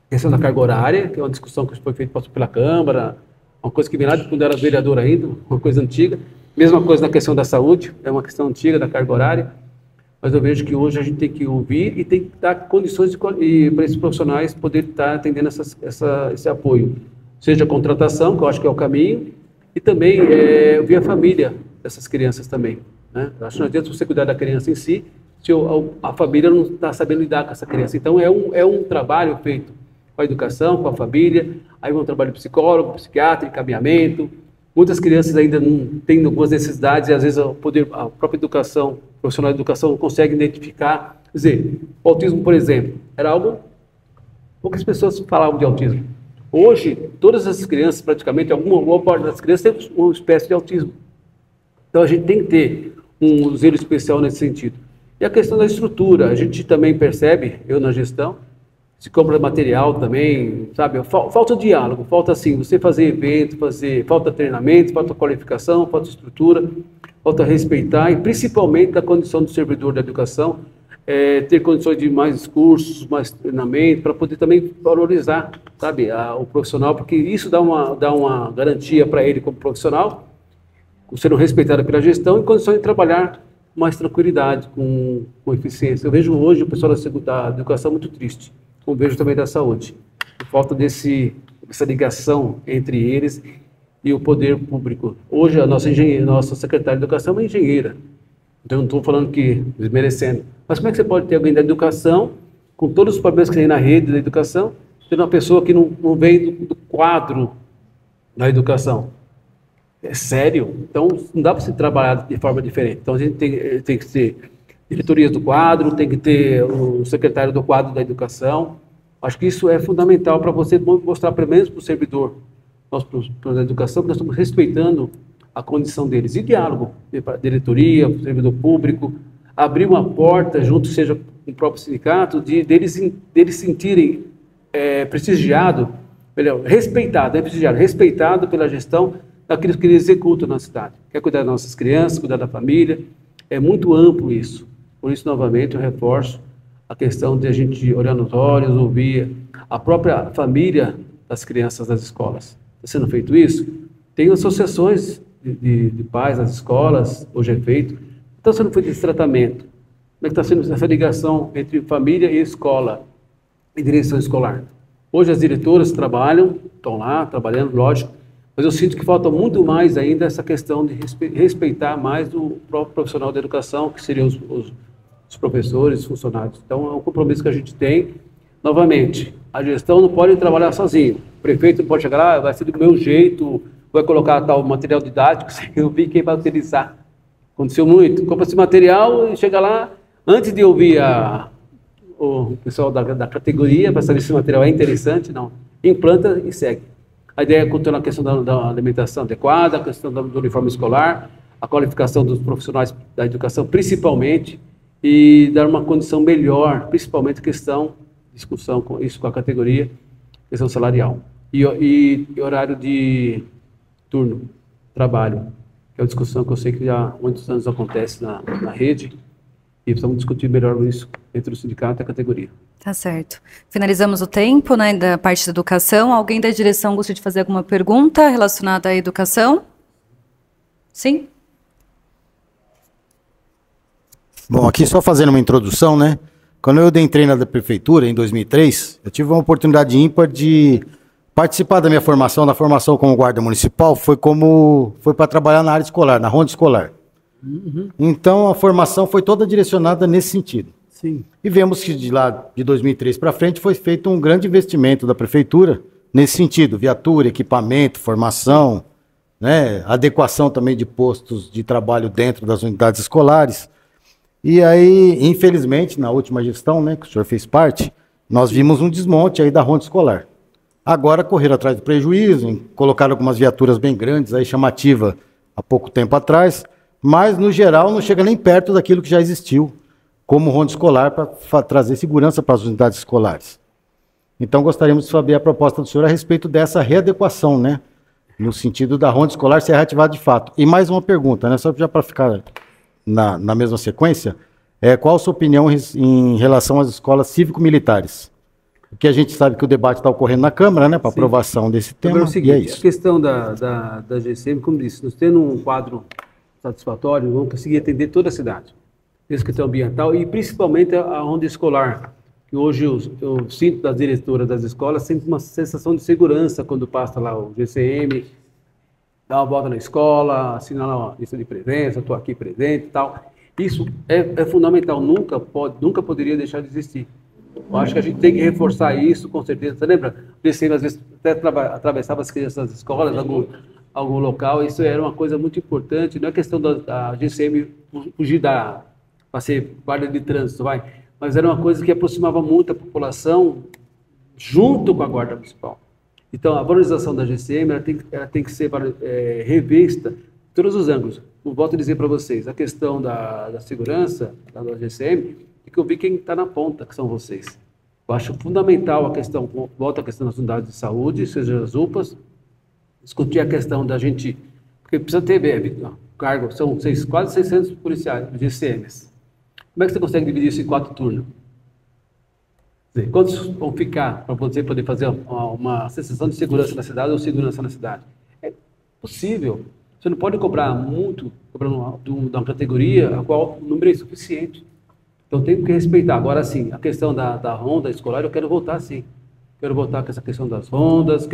A questão da carga horária, que é uma discussão que foi feita passou pela Câmara, uma coisa que vem lá de quando era vereador ainda, uma coisa antiga. Mesma coisa na questão da saúde, é uma questão antiga da carga horária. Mas eu vejo que hoje a gente tem que ouvir e tem que dar condições para esses profissionais poderem estar atendendo esse apoio. Seja a contratação, que eu acho que é o caminho, e também ouvir a família dessas crianças também. Né? Eu acho que não adianta você cuidar da criança em si, se a família não está sabendo lidar com essa criança. Então é um trabalho feito com a educação, com a família, aí um trabalho psicólogo, psiquiatra, encaminhamento. Muitas crianças ainda não têm algumas necessidades e às vezes a própria educação, o profissional de educação não consegue identificar. Quer dizer, o autismo, por exemplo, era algo... Poucas pessoas falavam de autismo. Hoje, todas as crianças, praticamente, boa parte das crianças tem uma espécie de autismo. Então a gente tem que ter um zelo especial nesse sentido. E a questão da estrutura, a gente também percebe, eu na gestão, se compra material também, sabe? Falta diálogo, falta assim, você fazer evento, falta treinamento, falta qualificação, falta estrutura, falta respeitar e principalmente da condição do servidor da educação, ter condições de mais cursos, mais treinamento, para poder também valorizar, sabe, o profissional, porque isso dá uma garantia para ele como profissional, sendo respeitado pela gestão e condições de trabalhar com mais tranquilidade, com eficiência. Eu vejo hoje o pessoal da educação muito triste. Como vejo também da saúde. Por falta dessa ligação entre eles e o poder público. Hoje, a nossa secretária de educação é uma engenheira. Então, eu não estou falando que desmerecendo. Mas como é que você pode ter alguém da educação, com todos os problemas que tem na rede da educação, tendo uma pessoa que não vem do quadro da educação? É sério? Então, não dá para se trabalhar de forma diferente. Então, a gente tem que ter diretorias do quadro, tem que ter o secretário do quadro da educação. Acho que isso é fundamental para você mostrar, pelo menos para o servidor da educação, que nós estamos respeitando a condição deles. E diálogo, para a diretoria, para o servidor público, abrir uma porta junto, seja com o próprio sindicato, deles sentirem prestigiado, melhor, respeitado pela gestão daqueles que eles executam na cidade. Quer cuidar das nossas crianças, cuidar da família. É muito amplo isso. Por isso, novamente, eu reforço a questão de a gente olhar nos olhos, ouvir a própria família das crianças das escolas. Está sendo feito isso? Tem associações de pais nas escolas, hoje é feito. Está sendo feito esse tratamento. Como é que está sendo essa ligação entre família e escola, e direção escolar? Hoje as diretoras trabalham, estão lá, trabalhando, lógico, mas eu sinto que falta muito mais ainda essa questão de respeitar mais o próprio profissional da educação, que seriam os professores, os funcionários. Então, é um compromisso que a gente tem. Novamente, a gestão não pode trabalhar sozinho. O prefeito não pode chegar lá, vai ser do meu jeito, vai colocar tal material didático, sem ouvir quem vai utilizar. Aconteceu muito. Compra esse material e chega lá, antes de ouvir o pessoal da categoria, para saber se o material é interessante, não. Implanta e segue. A ideia é controlar a questão da alimentação adequada, a questão do uniforme escolar, a qualificação dos profissionais da educação, principalmente, e dar uma condição melhor, principalmente discussão com a categoria, questão salarial. E horário de turno, trabalho, que é uma discussão que eu sei que há muitos anos acontece na rede, e precisamos discutir melhor isso entre o sindicato e a categoria. Tá certo. Finalizamos o tempo, né, da parte da educação. Alguém da direção gostaria de fazer alguma pergunta relacionada à educação? Sim? Bom, aqui só fazendo uma introdução, né? Quando eu entrei na prefeitura, em 2003, eu tive uma oportunidade ímpar de participar da minha formação, da formação como guarda municipal, foi para trabalhar na área escolar, na ronda escolar. Uhum. Então, a formação foi toda direcionada nesse sentido. Sim. E vemos que de lá, de 2003 para frente, foi feito um grande investimento da prefeitura nesse sentido, viatura, equipamento, formação, né, adequação também de postos de trabalho dentro das unidades escolares. E aí, infelizmente, na última gestão, né, que o senhor fez parte, nós vimos um desmonte aí da ronda escolar. Agora correram atrás do prejuízo, colocaram algumas viaturas bem grandes, aí chamativa há pouco tempo atrás, mas no geral não chega nem perto daquilo que já existiu como ronda escolar para trazer segurança para as unidades escolares. Então gostaríamos de saber a proposta do senhor a respeito dessa readequação, né, no sentido da ronda escolar ser reativada de fato. E mais uma pergunta, né, só já para ficar na mesma sequência, qual a sua opinião em relação às escolas cívico-militares? Porque a gente sabe que o debate está ocorrendo na Câmara, né, para aprovação desse tema, Agora, é o seguinte, e é isso. a questão da GCM, como disse, nós tendo um quadro satisfatório, vamos conseguir atender toda a cidade. Essa questão ambiental e principalmente a onda escolar, que hoje eu sinto das diretoras das escolas sempre uma sensação de segurança quando passa lá o GCM, dá uma volta na escola, assina lá uma lista de presença, estou aqui presente e tal. Isso é fundamental, nunca poderia deixar de existir. Eu acho que a gente tem que reforçar isso, com certeza. Você lembra? O GCM às vezes até atravessava as crianças das escolas, algum local, isso era uma coisa muito importante. Não é questão da GCM fugir para ser guarda de trânsito, mas era uma coisa que aproximava muito a população junto com a Guarda Municipal. Então, a valorização da GCM ela tem que ser revista em todos os ângulos. Eu volto a dizer para vocês, a questão da segurança da GCM, é que eu vi quem está na ponta, que são vocês. Eu acho fundamental volta a questão das unidades de saúde, seja as UPAs, discutir a questão da gente, porque precisa ter cargo, são quase 600 policiais, GCMs. Como é que você consegue dividir isso em 4 turnos? Quantos vão ficar para você poder fazer uma sensação de segurança na cidade ou segurança na cidade? É possível. Você não pode cobrar muito, cobrando de uma categoria a qual o número é insuficiente. Então tem que respeitar. Agora sim, a questão da ronda escolar, eu quero voltar sim. Quero voltar com essa questão das rondas,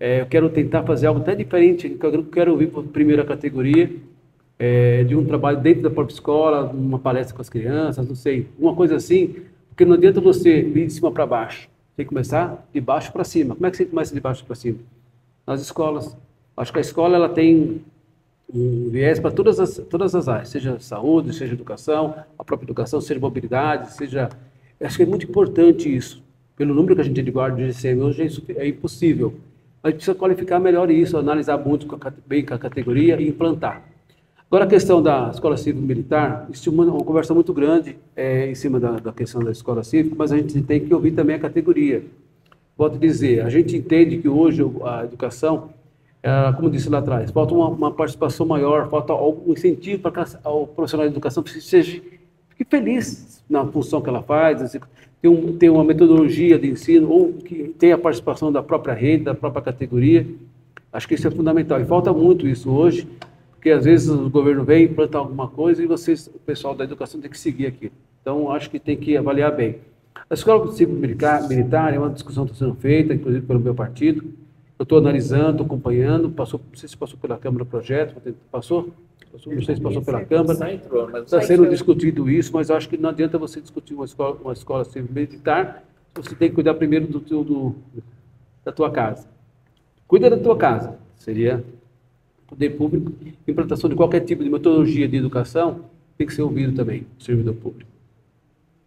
eu quero tentar fazer algo até diferente. Eu quero ouvir para a primeira categoria, de um trabalho dentro da própria escola, uma palestra com as crianças, não sei, uma coisa assim, porque não adianta você vir de cima para baixo, tem que começar de baixo para cima. Como é que você começa de baixo para cima? Nas escolas. Acho que a escola ela tem um viés para todas as áreas, seja saúde, seja educação, a própria educação, seja mobilidade, acho que é muito importante isso. Pelo número que a gente tem de guarda de GCM hoje é impossível. A gente precisa qualificar melhor isso, analisar muito bem com a categoria e implantar. Agora, a questão da escola cívico-militar, existe uma conversa muito grande em cima da questão da escola cívica, mas a gente tem que ouvir também a categoria. Volto a dizer, a gente entende que hoje a educação, como disse lá atrás, falta uma participação maior, falta algum incentivo para que o profissional de educação fique feliz na função que ela faz, ter uma metodologia de ensino, ou que tenha a participação da própria rede, da própria categoria. Acho que isso é fundamental. E falta muito isso hoje, porque às vezes o governo vem implantar alguma coisa e o pessoal da educação tem que seguir aquilo. Então, acho que tem que avaliar bem. A escola cívico-militar é uma discussão que está sendo feita, inclusive pelo meu partido. Eu estou analisando, estou acompanhando, não sei se passou pela Câmara o projeto, passou? Não sei se passou pela Câmara. Está sendo discutido isso, mas eu acho que não adianta você discutir uma escola cívico-militar, você tem que cuidar primeiro da tua casa. Cuida da tua casa, seria poder público. Implantação de qualquer tipo de metodologia de educação tem que ser ouvido também, o servidor público.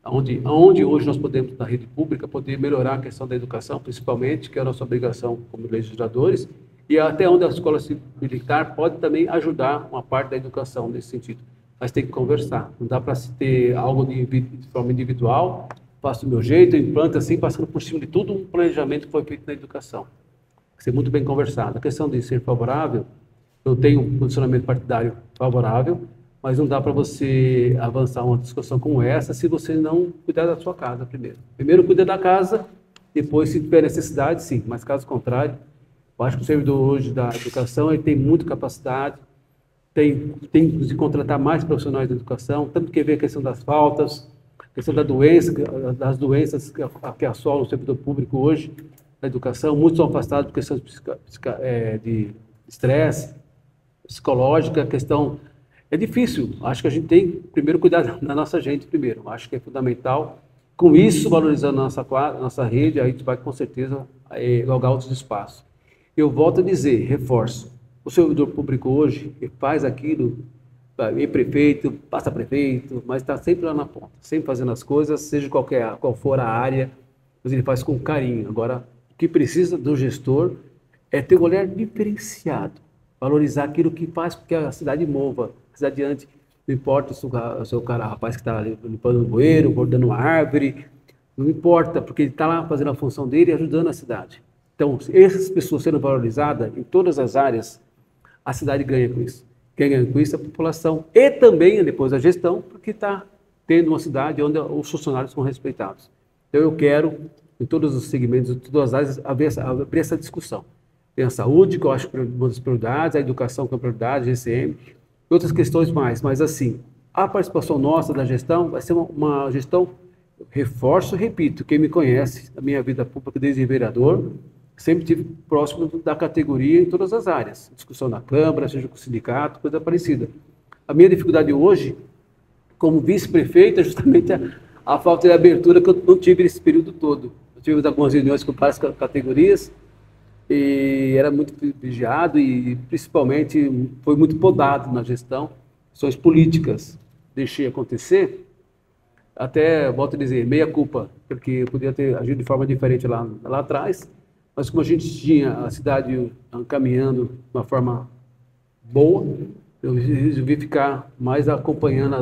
Onde hoje nós podemos, na rede pública, poder melhorar a questão da educação, principalmente, que é a nossa obrigação como legisladores, e até onde a escola militar pode também ajudar uma parte da educação nesse sentido. Mas tem que conversar, não dá para se ter algo de forma individual, faço do meu jeito, implanta assim, passando por cima de todo um planejamento que foi feito na educação. Tem que ser muito bem conversado. A questão de ser favorável, eu tenho um posicionamento partidário favorável, mas não dá para você avançar uma discussão como essa se você não cuidar da sua casa primeiro. Primeiro cuida da casa, depois se tiver necessidade, sim, mas caso contrário, eu acho que o servidor hoje da educação ele tem muita capacidade, tem de contratar mais profissionais da educação, tanto que ver a questão das faltas, a questão das doenças que assolam o servidor público hoje na educação, muitos são afastados por questões de estresse, psicológica, a questão é difícil. Acho que a gente tem primeiro cuidar da nossa gente primeiro. Acho que é fundamental. Com isso, valorizando a nossa rede, a gente vai com certeza galgar outros espaços. Eu volto a dizer, reforço, o servidor público hoje faz aquilo, é prefeito, passa prefeito, mas está sempre lá na ponta, sempre fazendo as coisas, seja qual for a área, mas ele faz com carinho. Agora, o que precisa do gestor é ter um olhar diferenciado, valorizar aquilo que faz com que a cidade mova, a cidade ande. Não importa se o seu rapaz que está limpando o bueiro, bordando uma árvore, não importa, porque ele está lá fazendo a função dele e ajudando a cidade. Então, essas pessoas sendo valorizadas em todas as áreas, a cidade ganha com isso. Quem ganha com isso é a população e também, depois, a gestão, porque está tendo uma cidade onde os funcionários são respeitados. Então, eu quero em todos os segmentos, em todas as áreas, abrir essa discussão. Tem a saúde, que eu acho que é uma das prioridades, a educação que é uma prioridade, a GCM, e outras questões mais. Mas, assim, a participação nossa da gestão vai ser uma gestão, reforço e repito, quem me conhece, da minha vida pública desde vereador, sempre estive próximo da categoria em todas as áreas. Discussão na Câmara, seja com o sindicato, coisa parecida. A minha dificuldade hoje, como vice-prefeito, é justamente a falta de abertura que eu não tive nesse período todo. Eu tive algumas reuniões com várias categorias e era muito vigiado e, principalmente, foi muito podado na gestão. Questões políticas deixei acontecer. Até, volto a dizer, meia culpa, porque eu podia ter agido de forma diferente lá atrás, mas como a gente tinha a cidade caminhando de uma forma boa, eu resolvi ficar mais acompanhando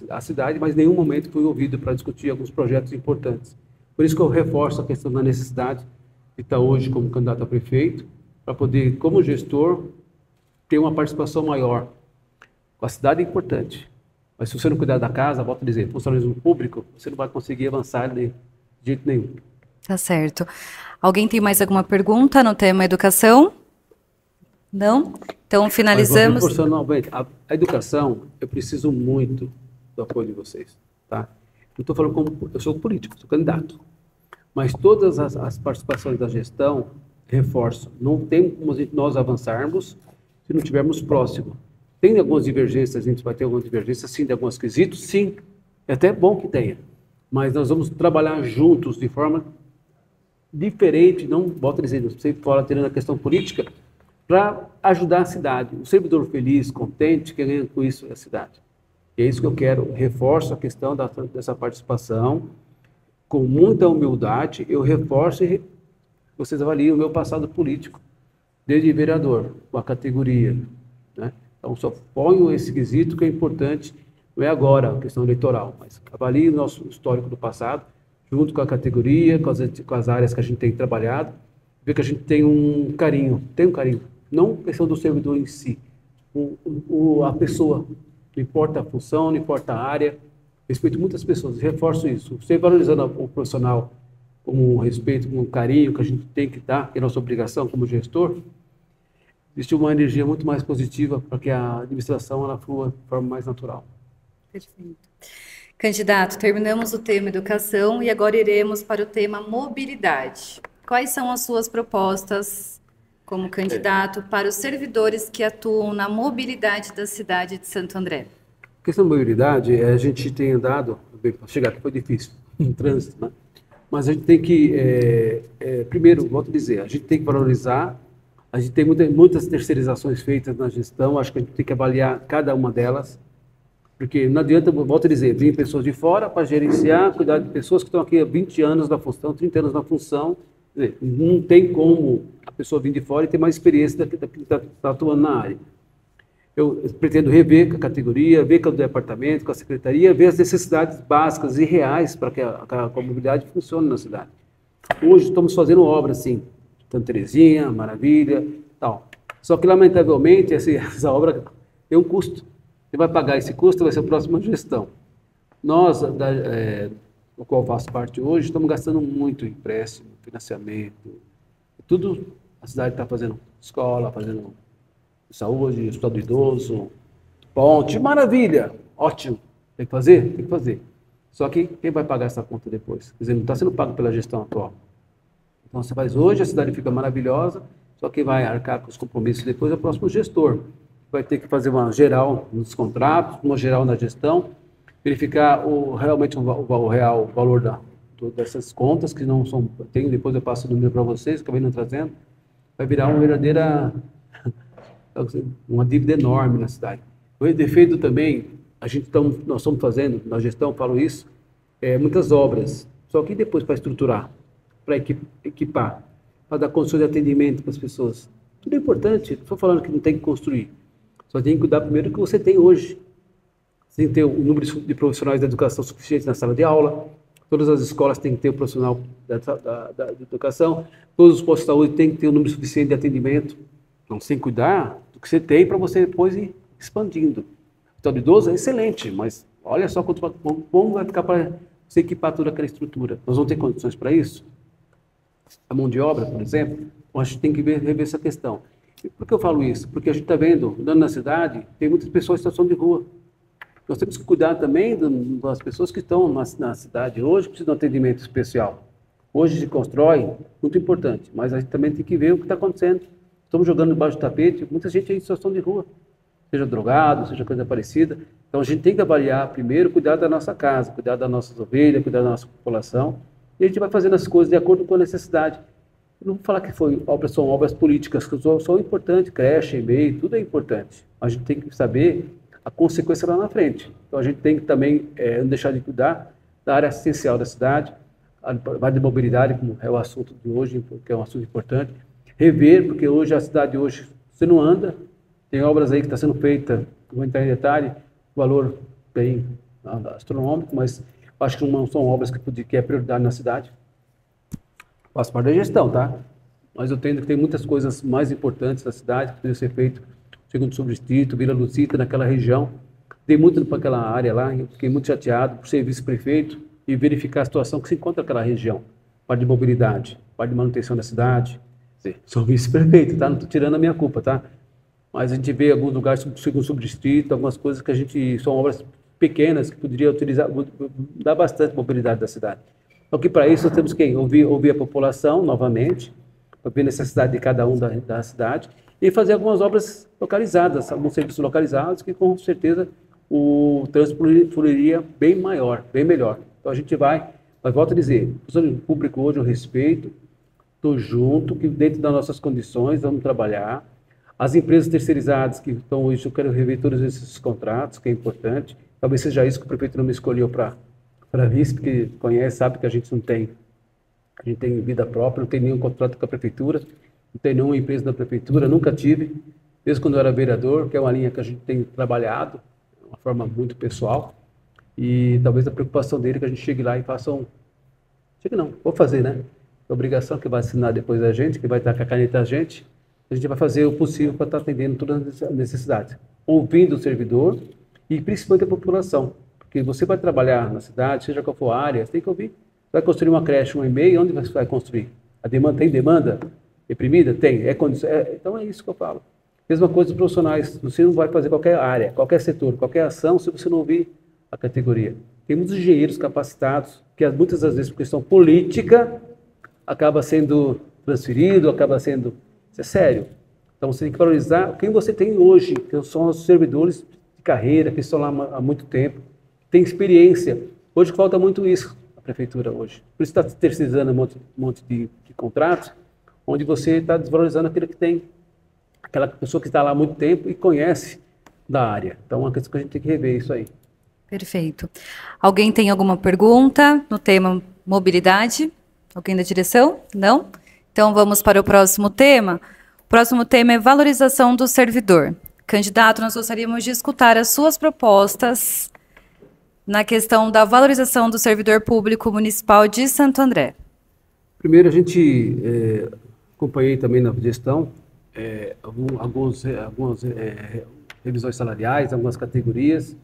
a cidade, mas em nenhum momento fui ouvido para discutir alguns projetos importantes. Por isso que eu reforço a questão da necessidade de estar hoje como candidato a prefeito, para poder, como gestor, ter uma participação maior. A cidade é importante, mas se você não cuidar da casa, volto a dizer, funcionalismo público, você não vai conseguir avançar de jeito nenhum. Tá certo. Alguém tem mais alguma pergunta no tema educação? Não? Então finalizamos. A educação, eu preciso muito do apoio de vocês, tá? Não estou falando como eu sou político, sou candidato, mas todas as participações da gestão, reforço, não tem como nós avançarmos se não estivermos próximos. Tem algumas divergências, a gente vai ter algumas divergências, sim, de alguns quesitos, sim, é até bom que tenha, mas nós vamos trabalhar juntos de forma diferente, não, volto a dizer, você fala tirando a questão política, para ajudar a cidade. O servidor feliz, contente, que ganha com isso é a cidade. E é isso que eu quero, reforço a questão dessa participação, com muita humildade, eu reforço e vocês avaliam o meu passado político, desde vereador, com a categoria, né? Então, só ponho esse quesito que é importante, não é agora a questão eleitoral, mas avalie o nosso histórico do passado, junto com a categoria, com as áreas que a gente tem trabalhado, ver que a gente tem um carinho, não questão do servidor em si, a pessoa, não importa a função, não importa a área, respeito muitas pessoas, reforço isso, você valorizando o profissional com respeito, com carinho que a gente tem que dar, que é nossa obrigação como gestor, existe uma energia muito mais positiva para que a administração ela flua de forma mais natural. Perfeito. Candidato, terminamos o tema educação e agora iremos para o tema mobilidade. Quais são as suas propostas como candidato para os servidores que atuam na mobilidade da cidade de Santo André? A questão da mobilidade, a gente tem andado, chegar aqui foi difícil, no trânsito, né? Mas a gente tem que, primeiro, volto a dizer, a gente tem que valorizar, a gente tem muitas terceirizações feitas na gestão, acho que a gente tem que avaliar cada uma delas, porque não adianta, volto a dizer, vir pessoas de fora para gerenciar, cuidar de pessoas que estão aqui há 20 anos na função, 30 anos na função, quer dizer, não tem como a pessoa vir de fora e ter mais experiência da que está atuando na área. Eu pretendo rever com a categoria, ver com o departamento, com a secretaria, ver as necessidades básicas e reais para que a mobilidade funcione na cidade. Hoje estamos fazendo obras, sim, Santa Terezinha, Maravilha, tal. Só que, lamentavelmente, essa obra tem um custo. Você vai pagar esse custo, vai ser a próxima gestão. Nós, do qual faço parte hoje, estamos gastando muito em empréstimo, financiamento, tudo a cidade está fazendo escola, fazendo saúde, hospital do idoso, ponte, maravilha, ótimo. Tem que fazer? Tem que fazer. Só que quem vai pagar essa conta depois? Quer dizer, não está sendo pago pela gestão atual. Então você faz hoje, a cidade fica maravilhosa, só quem vai arcar com os compromissos depois é o próximo gestor. Vai ter que fazer uma geral nos contratos, uma geral na gestão, verificar realmente o real valor dessas contas, que não são, depois eu passo o número para vocês, que eu venho trazendo, vai virar uma verdadeira, uma dívida enorme na cidade. O defeito também, nós estamos fazendo, na gestão, falo isso, muitas obras, só que depois para estruturar, para equipar, para dar condições de atendimento para as pessoas. Tudo é importante, não estou falando que não tem que construir, só tem que cuidar primeiro do que você tem hoje. Você tem que ter o número de profissionais da educação suficiente na sala de aula, todas as escolas têm que ter o profissional da educação, todos os postos de saúde têm que ter o número suficiente de atendimento. Então, você tem que cuidar do que você tem para você depois ir expandindo. O hospital do idoso é excelente, mas olha só como vai ficar para você equipar toda aquela estrutura. Nós vamos ter condições para isso? a mão de obra, por exemplo, então a gente tem que rever essa questão. E por que eu falo isso? Porque a gente está vendo, andando na cidade, tem muitas pessoas em situação de rua. Nós temos que cuidar também das pessoas que estão na cidade hoje, que precisam de um atendimento especial. Hoje se constrói, muito importante, mas a gente também tem que ver o que está acontecendo. Estamos jogando debaixo do tapete, muita gente é em situação de rua, seja drogado, seja coisa parecida. Então a gente tem que avaliar primeiro, cuidar da nossa casa, cuidar das nossas ovelhas, cuidar da nossa população, e a gente vai fazendo as coisas de acordo com a necessidade. Não vou falar que são obras políticas, que são importantes, creche, e-mail, tudo é importante. A gente tem que saber a consequência lá na frente. Então a gente tem que também não deixar de cuidar da área assistencial da cidade, a área de mobilidade, como é o assunto de hoje, que é um assunto importante. Rever, porque hoje a cidade você não anda, tem obras aí que estão sendo feitas, vou entrar em detalhe, valor bem astronômico, mas acho que não são obras que é prioridade na cidade. Faço parte da gestão, tá? Mas eu entendo que tem muitas coisas mais importantes da cidade que poderiam ser feitas, segundo subdistrito, Vila Lucita, naquela região. Dei muito para aquela área lá, fiquei muito chateado por ser vice-prefeito e verificar a situação que se encontra naquela região. Parte de mobilidade, parte de manutenção da cidade. Sou vice-prefeito, tá? Não estou tirando a minha culpa, tá? Mas a gente vê alguns lugares, segundo subdistrito, algumas coisas que são obras pequenas que poderia utilizar, dar bastante mobilidade da cidade. Então, que para isso nós temos que ouvir a população novamente, para ver a necessidade de cada um da cidade e fazer algumas obras localizadas, alguns serviços localizados que com certeza o trânsito fluiria bem maior, bem melhor. Então a gente mas volto a dizer, o público hoje eu respeito, estou junto, que dentro das nossas condições vamos trabalhar. As empresas terceirizadas que estão hoje, eu quero rever todos esses contratos, que é importante. Talvez seja isso que o prefeito não me escolheu para vice, porque conhece, sabe que a gente não tem. A gente tem vida própria, não tem nenhum contrato com a prefeitura, não tem nenhuma empresa da prefeitura, nunca tive, desde quando eu era vereador, que é uma linha que a gente tem trabalhado, de uma forma muito pessoal, e talvez a preocupação dele é que a gente chegue lá e faça Chegue não, vou fazer, né? A obrigação que vai assinar depois da gente, que vai estar com a caneta a gente vai fazer o possível para estar atendendo todas as necessidades, ouvindo o servidor e principalmente a população, porque você vai trabalhar na cidade, seja qual for a área, você tem que ouvir. Vai construir uma creche, um e-mail, onde você vai construir? Tem demanda reprimida? Tem. Então é isso que eu falo. Mesma coisa dos profissionais. Você não vai fazer qualquer área, qualquer setor, qualquer ação se você não ouvir a categoria. Tem muitos engenheiros capacitados que muitas das vezes por questão política acaba sendo transferido, acaba sendo... Isso é sério. Então você tem que valorizar quem você tem hoje, que são os servidores de carreira, que estão lá há muito tempo, tem experiência. Hoje falta muito isso a prefeitura hoje. Por isso está terceirizando um monte de contratos, onde você está desvalorizando aquele que tem, aquela pessoa que está lá há muito tempo e conhece da área. Então é uma questão que a gente tem que rever isso aí. Perfeito. Alguém tem alguma pergunta no tema mobilidade? Alguém da direção? Não? Então vamos para o próximo tema. O próximo tema é valorização do servidor. Candidato, nós gostaríamos de escutar as suas propostas na questão da valorização do servidor público municipal de Santo André. Primeiro, a gente acompanhei também na gestão algumas revisões salariais, algumas categorias.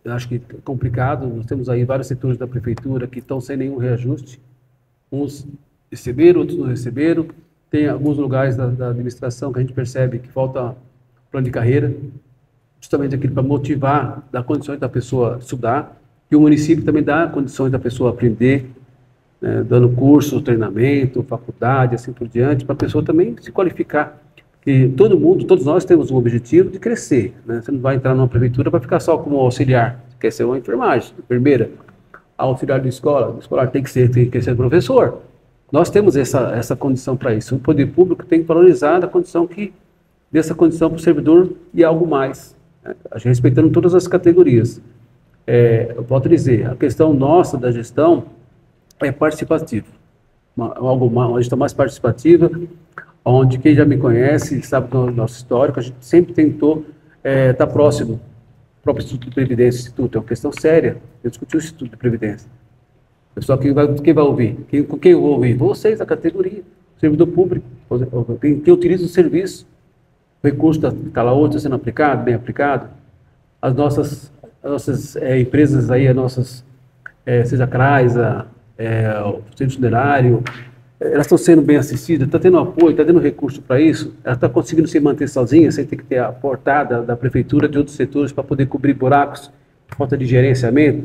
Eu acho que é complicado, nós temos aí vários setores da prefeitura que estão sem nenhum reajuste. Uns receberam, outros não receberam. Tem alguns lugares da administração que a gente percebe que falta plano de carreira, justamente aquilo para motivar, dar condições da pessoa estudar, e o município também dá condições da pessoa aprender, né, dando curso, treinamento, faculdade, assim por diante, para a pessoa também se qualificar. Porque todos nós temos um objetivo de crescer, né? Você não vai entrar numa prefeitura para ficar só como auxiliar, você quer ser uma enfermagem, enfermeira, auxiliar de escola, o escolar tem que ser professor. Nós temos essa condição para isso. O poder público tem que valorizar dessa condição para o servidor e algo mais, né? Respeitando todas as categorias. Eu volto a dizer, a questão nossa da gestão é participativa. Uma gestão mais participativa, onde quem já me conhece, sabe do nosso histórico, a gente sempre tentou estar próximo do próprio Instituto de Previdência. Instituto é uma questão séria, eu discuti o Instituto de Previdência. Pessoal, quem vai ouvir? Com quem eu vou ouvir? Vocês, a categoria, o servidor público, quem utiliza o serviço, o recurso está lá outro sendo aplicado, bem aplicado, as nossas empresas aí, seja a CRAS, o serviço funerário, elas estão sendo bem assistidas, está tendo apoio, está tendo recurso para isso, elas estão conseguindo se manter sozinhas, sem ter que ter a portada da prefeitura, de outros setores, para poder cobrir buracos, por falta de gerenciamento,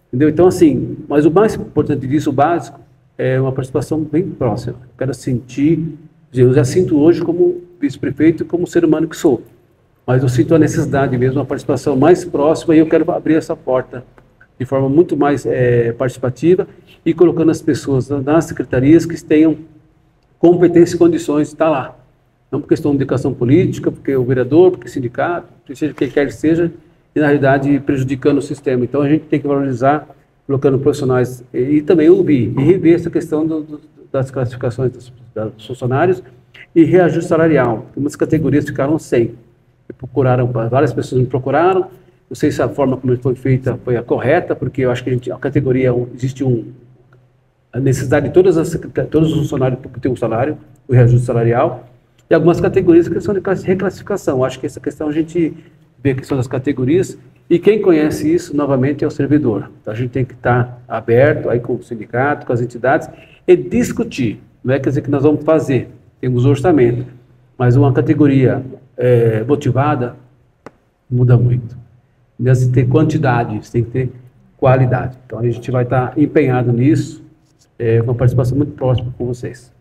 entendeu? Então, assim, mas o mais importante disso, o básico, é uma participação bem próxima. Eu quero sentir, eu já sinto hoje como vice-prefeito e como ser humano que sou, mas eu sinto a necessidade mesmo, uma participação mais próxima, e eu quero abrir essa porta de forma muito mais participativa e colocando as pessoas nas secretarias que tenham competência e condições de estar lá. Não por questão de indicação política, porque o vereador, porque o sindicato, seja quem quer que seja, e na realidade prejudicando o sistema. Então a gente tem que valorizar, colocando profissionais e também ouvir e rever essa questão das classificações dos funcionários e reajuste salarial. Algumas categorias ficaram sem. Várias pessoas me procuraram. Não sei se a forma como foi feita foi a correta, porque eu acho que a categoria existe a necessidade de todos os funcionários ter um salário, o reajuste salarial, e algumas categorias que são de reclassificação. Acho que essa questão a gente vê a questão das categorias, e quem conhece isso, novamente, é o servidor. Então a gente tem que estar aberto aí com o sindicato, com as entidades, e discutir. Não é quer dizer que nós vamos fazer, temos orçamento, mas uma categoria motivada muda muito. Não tem que ter quantidade, tem que ter qualidade. Então a gente vai estar empenhado nisso, com uma participação muito próxima com vocês.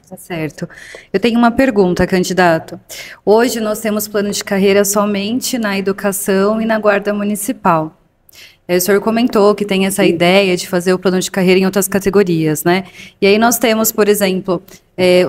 Tá certo. Eu tenho uma pergunta, candidato. Hoje nós temos plano de carreira somente na educação e na guarda municipal. O senhor comentou que tem essa ideia de fazer o plano de carreira em outras categorias, né? E aí nós temos, por exemplo,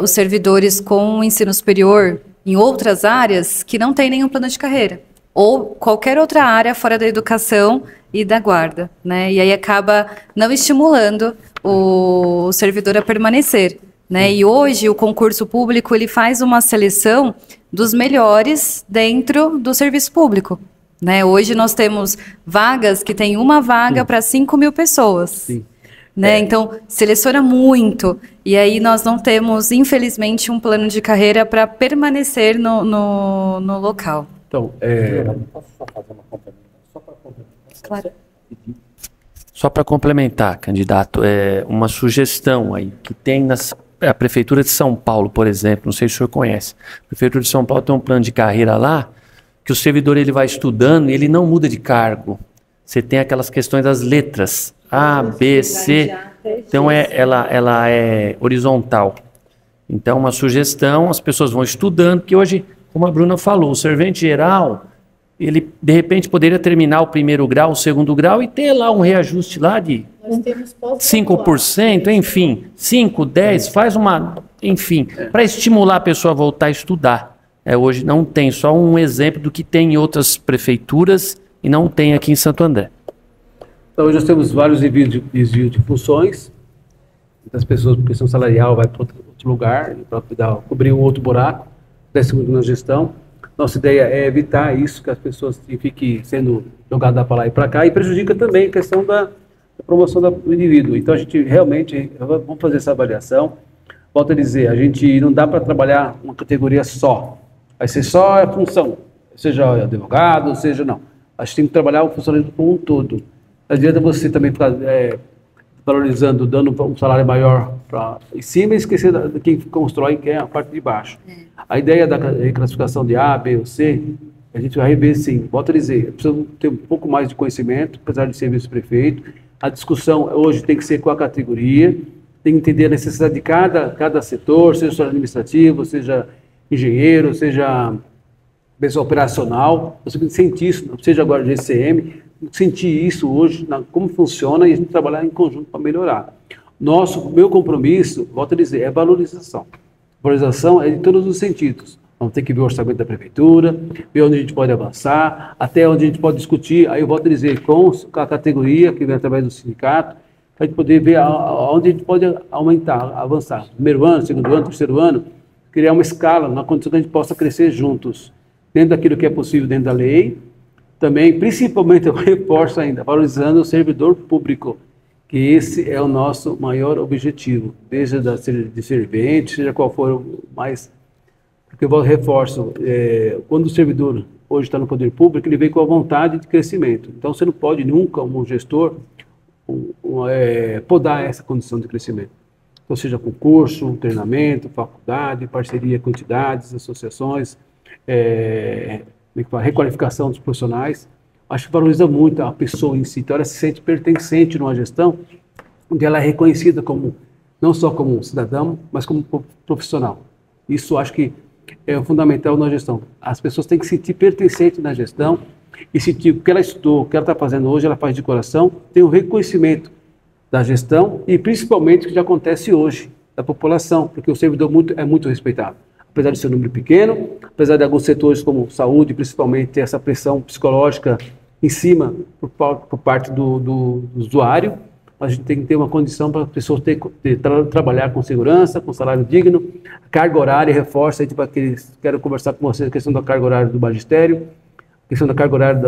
os servidores com ensino superior em outras áreas que não tem nenhum plano de carreira, ou qualquer outra área fora da educação e da guarda, né? E aí acaba não estimulando o servidor a permanecer, né? E hoje o concurso público ele faz uma seleção dos melhores dentro do serviço público, né? Hoje nós temos vagas que tem uma vaga para 5.000 pessoas. Sim. Né? Então, seleciona muito, e aí nós não temos, infelizmente, um plano de carreira para permanecer no local. Então, posso só fazer uma complementação? Claro. Só para complementar, candidato, uma sugestão aí, que tem a Prefeitura de São Paulo, por exemplo, não sei se o senhor conhece, a Prefeitura de São Paulo tem um plano de carreira lá, que o servidor ele vai estudando e ele não muda de cargo. Você tem aquelas questões das letras, A, B, C, então ela é horizontal. Então, uma sugestão, as pessoas vão estudando, que hoje, como a Bruna falou, o servente geral, ele de repente poderia terminar o primeiro grau, o segundo grau e ter lá um reajuste lá de 5%, enfim, 5, 10, faz enfim, para estimular a pessoa a voltar a estudar. Hoje não tem, só um exemplo do que tem em outras prefeituras e não tem aqui em Santo André. Então, hoje nós temos vários desvios de funções, muitas pessoas por questão salarial vai para outro lugar, para cobrir um outro buraco, na gestão. Nossa ideia é evitar isso, que as pessoas fiquem sendo jogadas para lá e para cá, e prejudica também a questão da promoção do indivíduo. Então, a gente realmente, vamos fazer essa avaliação. Volto a dizer, a gente não dá para trabalhar uma categoria só, vai ser só a função, seja advogado, seja não. A gente tem que trabalhar o funcionamento como um todo. Não adianta você também ficar valorizando, dando um salário maior em cima e esquecer de quem constrói, que é a parte de baixo. A ideia da reclassificação de A, B ou C, a gente vai rever sim. Volto a dizer, precisa ter um pouco mais de conhecimento, apesar de ser vice-prefeito. A discussão hoje tem que ser com a categoria, tem que entender a necessidade de cada setor, seja administrativo, seja engenheiro, seja pessoa operacional, você tem que sentir isso, seja agora GCM, sentir isso hoje, como funciona, e a gente trabalhar em conjunto para melhorar. Meu compromisso, volto a dizer, é valorização. Valorização é de todos os sentidos. Vamos ter que ver o orçamento da prefeitura, ver onde a gente pode avançar, até onde a gente pode discutir, aí eu volto a dizer, com a categoria que vem através do sindicato, para a gente poder ver onde a gente pode aumentar, avançar. Primeiro ano, segundo ano, terceiro ano, criar uma escala, na condição que a gente possa crescer juntos, dentro daquilo que é possível dentro da lei. Também, principalmente, eu reforço ainda, valorizando o servidor público, que esse é o nosso maior objetivo, seja de servente, seja qual for o mais... Porque eu reforço, quando o servidor hoje está no poder público, ele vem com a vontade de crescimento. Então, você não pode nunca, como gestor, podar essa condição de crescimento. Então, seja com curso, treinamento, faculdade, parceria com entidades, associações, requalificação dos profissionais. Acho que valoriza muito a pessoa em si. Então, ela se sente pertencente numa gestão onde ela é reconhecida como, não só como cidadão, mas como profissional. Isso acho que é fundamental na gestão. As pessoas têm que se sentir pertencente na gestão e sentir o que ela estudou, o que ela está fazendo hoje, ela faz de coração, tem o reconhecimento da gestão e principalmente o que já acontece hoje da população, porque o servidor é muito respeitado. Apesar de ser um número pequeno, apesar de alguns setores como saúde, principalmente, ter essa pressão psicológica em cima por parte do usuário, a gente tem que ter uma condição para as pessoas trabalhar com segurança, com salário digno, carga horária, reforça, tipo, quero conversar com vocês a questão da carga horária do magistério, a questão da carga horária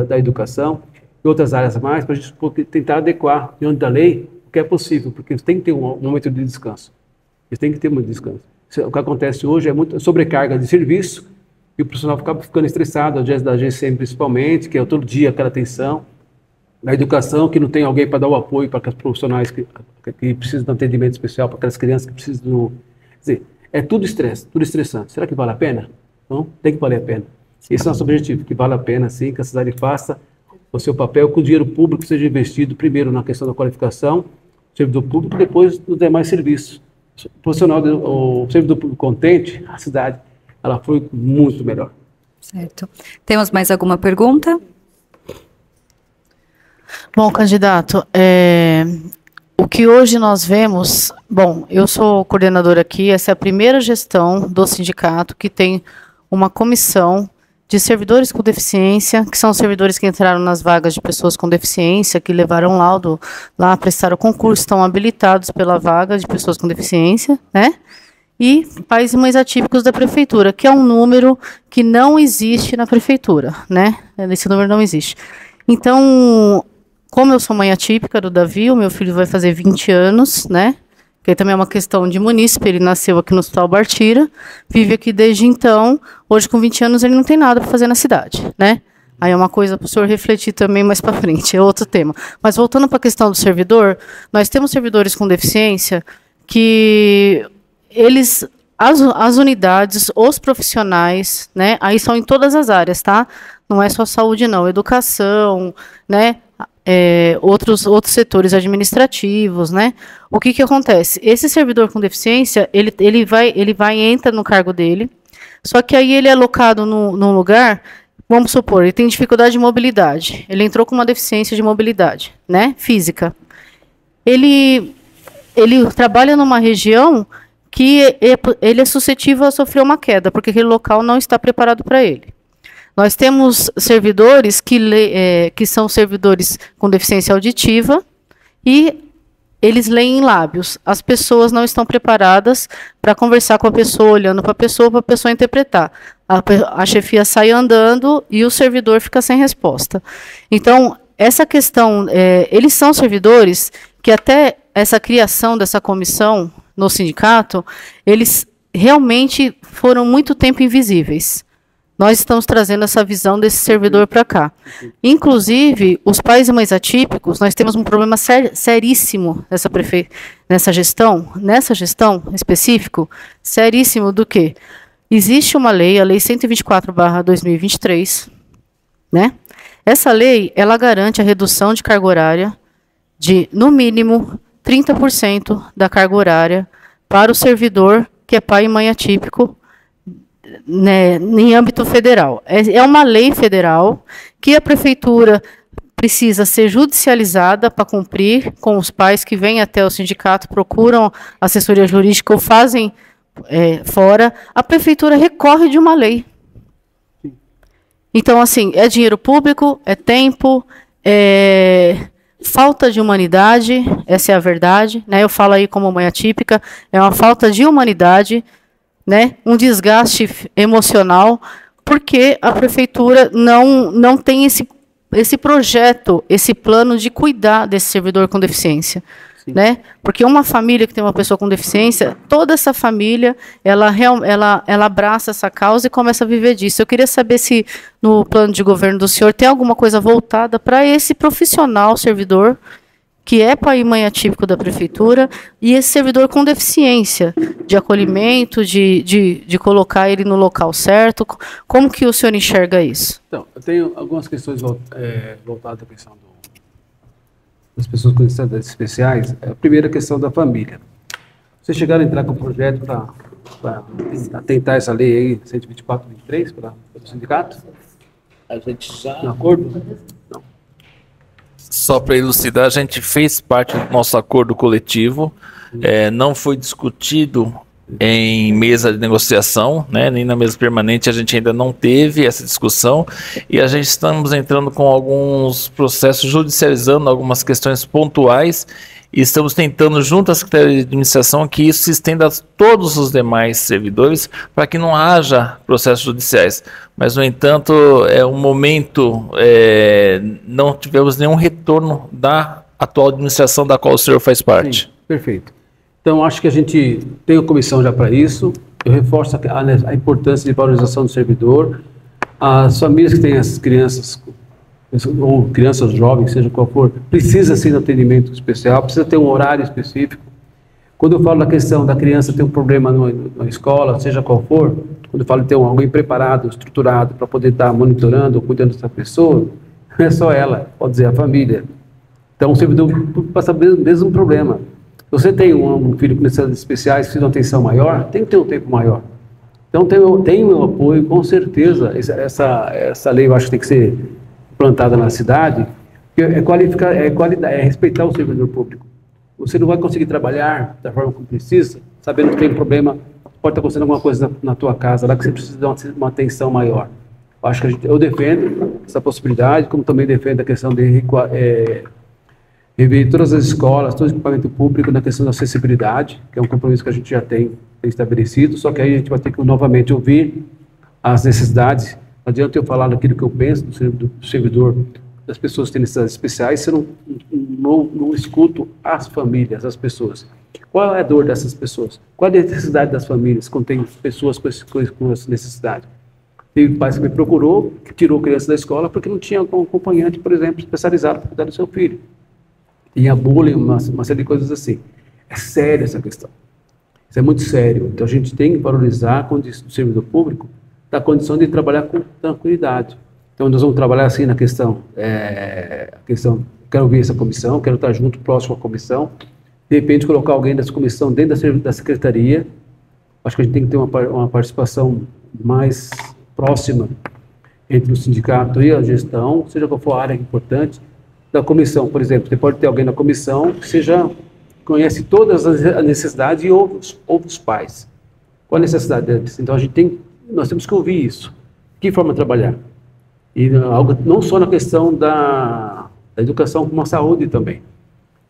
da educação e outras áreas mais, para a gente tentar adequar diante da lei o que é possível, porque tem que ter um momento de descanso. Eles têm que ter um momento de descanso. O que acontece hoje é muita sobrecarga de serviço e o profissional acaba ficando estressado, da GCM principalmente, que é todo dia aquela tensão. Na educação, que não tem alguém para dar o apoio para aqueles profissionais que precisam de um atendimento especial, para aquelas crianças que precisam Quer dizer, é tudo estresse, tudo estressante. Será que vale a pena? Não, tem que valer a pena. Esse é o nosso objetivo, que vale a pena, sim, que a cidade faça o seu papel, que o dinheiro público seja investido primeiro na questão da qualificação, servidor público, e depois nos demais serviços. O servidor público contente, a cidade, ela foi muito melhor. Certo. Temos mais alguma pergunta? Bom, candidato, o que hoje nós vemos... Bom, eu sou coordenadora aqui, essa é a primeira gestão do sindicato que tem uma comissão de servidores com deficiência, que são servidores que entraram nas vagas de pessoas com deficiência, que levaram laudo lá, prestaram concurso, estão habilitados pela vaga de pessoas com deficiência, né? E pais e mães atípicos da prefeitura, que é um número que não existe na prefeitura, né? Esse número não existe. Então, como eu sou mãe atípica do Davi, o meu filho vai fazer 20 anos, né? Que também é uma questão de munícipe, ele nasceu aqui no Hospital Bartira, vive aqui desde então, hoje com 20 anos ele não tem nada para fazer na cidade, né? Aí é uma coisa para o senhor refletir também mais para frente, é outro tema. Mas voltando para a questão do servidor, nós temos servidores com deficiência que eles, as unidades, os profissionais, né? Aí são em todas as áreas, tá? Não é só saúde não, educação, né? Outros setores administrativos, né? O que acontece? Esse servidor com deficiência, ele vai e entra no cargo dele, só que aí ele é alocado num lugar, vamos supor, ele tem dificuldade de mobilidade, ele entrou com uma deficiência de mobilidade, né? Física. Ele trabalha numa região que ele é suscetível a sofrer uma queda, porque aquele local não está preparado para ele. Nós temos servidores que são servidores com deficiência auditiva e eles leem em lábios. As pessoas não estão preparadas para conversar com a pessoa, olhando para a pessoa interpretar. A chefia sai andando e o servidor fica sem resposta. Então, essa questão, eles são servidores que até essa criação dessa comissão no sindicato, eles realmente foram muito tempo invisíveis. Nós estamos trazendo essa visão desse servidor para cá. Inclusive, os pais e mães atípicos, nós temos um problema seríssimo nessa gestão específico, seríssimo do que? Existe uma lei, a Lei 124/2023, né? Essa lei, ela garante a redução de carga horária de, no mínimo, 30% da carga horária para o servidor que é pai e mãe atípico, né, em âmbito federal. É uma lei federal que a prefeitura precisa ser judicializada para cumprir com os pais que vêm até o sindicato, procuram assessoria jurídica ou fazem fora. A prefeitura recorre de uma lei. Então, assim, é dinheiro público, é tempo, é falta de humanidade, essa é a verdade, né? Eu falo aí como mãe atípica, é uma falta de humanidade, né, um desgaste emocional, porque a prefeitura não tem esse projeto, esse plano de cuidar desse servidor com deficiência. Né? Porque uma família que tem uma pessoa com deficiência, toda essa família, ela abraça essa causa e começa a viver disso. Eu queria saber se no plano de governo do senhor tem alguma coisa voltada para esse profissional servidor que é pai e mãe atípico da prefeitura, e esse servidor com deficiência de acolhimento, de colocar ele no local certo. Como que o senhor enxerga isso? Então, eu tenho algumas questões voltadas à questão das pessoas com necessidades especiais. A primeira questão da família. Vocês chegaram a entrar com um projeto para tentar essa lei aí, 124/23, para o sindicato? A gente já... Um acordo? Não. Só para elucidar, a gente fez parte do nosso acordo coletivo, não foi discutido em mesa de negociação, né, nem na mesa permanente, a gente ainda não teve essa discussão, e a gente estamos entrando com alguns processos, judicializando algumas questões pontuais, e estamos tentando, junto à Secretaria de Administração, que isso se estenda a todos os demais servidores, para que não haja processos judiciais. Mas, no entanto, um momento, não tivemos nenhum retorno da atual administração da qual o senhor faz parte. Sim, perfeito. Então, acho que a gente tem uma comissão já para isso. Eu reforço a importância de valorização do servidor. As famílias que têm as crianças, ou crianças jovens, seja qual for, precisa sim de atendimento especial, precisa ter um horário específico. Quando eu falo da questão da criança ter um problema na escola, seja qual for, quando eu falo de ter alguém preparado, estruturado, para poder estar monitorando ou cuidando dessa pessoa, não é só ela, pode dizer a família. Então, o servidor passa o mesmo problema. Se você tem um filho com necessidades especiais, precisa de uma atenção maior, tem que ter um tempo maior. Então, tem o meu apoio, com certeza. Essa lei eu acho que tem que ser plantada na cidade, é respeitar o servidor público. Você não vai conseguir trabalhar da forma como precisa, sabendo que tem um problema, pode estar acontecendo alguma coisa na tua casa, lá que você precisa de uma atenção maior. Eu acho que eu defendo essa possibilidade, como também defendo a questão de rever todas as escolas, todo o equipamento público na questão da acessibilidade, que é um compromisso que a gente já tem estabelecido, só que aí a gente vai ter que novamente ouvir as necessidades. Não adianta eu falar daquilo que eu penso do servidor, das pessoas que têm necessidades especiais, se eu não escuto as famílias, as pessoas. Qual é a dor dessas pessoas? Qual é a necessidade das famílias quando tem pessoas com essa necessidade? Teve pais que me procurou, que tirou criança da escola porque não tinha um acompanhante, por exemplo, especializado para cuidar do seu filho. Tinha bullying, uma série de coisas assim. É sério essa questão. Isso é muito sério. Então a gente tem que valorizar a condição do servidor público, da condição de trabalhar com tranquilidade. Então nós vamos trabalhar assim na questão, quero ver essa comissão, quero estar junto, próximo à comissão, de repente colocar alguém dessa comissão dentro da secretaria. Acho que a gente tem que ter uma participação mais próxima entre o sindicato e a gestão, seja qual for a área importante. Da comissão, por exemplo, você pode ter alguém na comissão que conhece todas as necessidades e ouve os pais. Qual a necessidade deles? Então nós temos que ouvir isso. De que forma trabalhar? E não só na questão da educação, como a saúde também.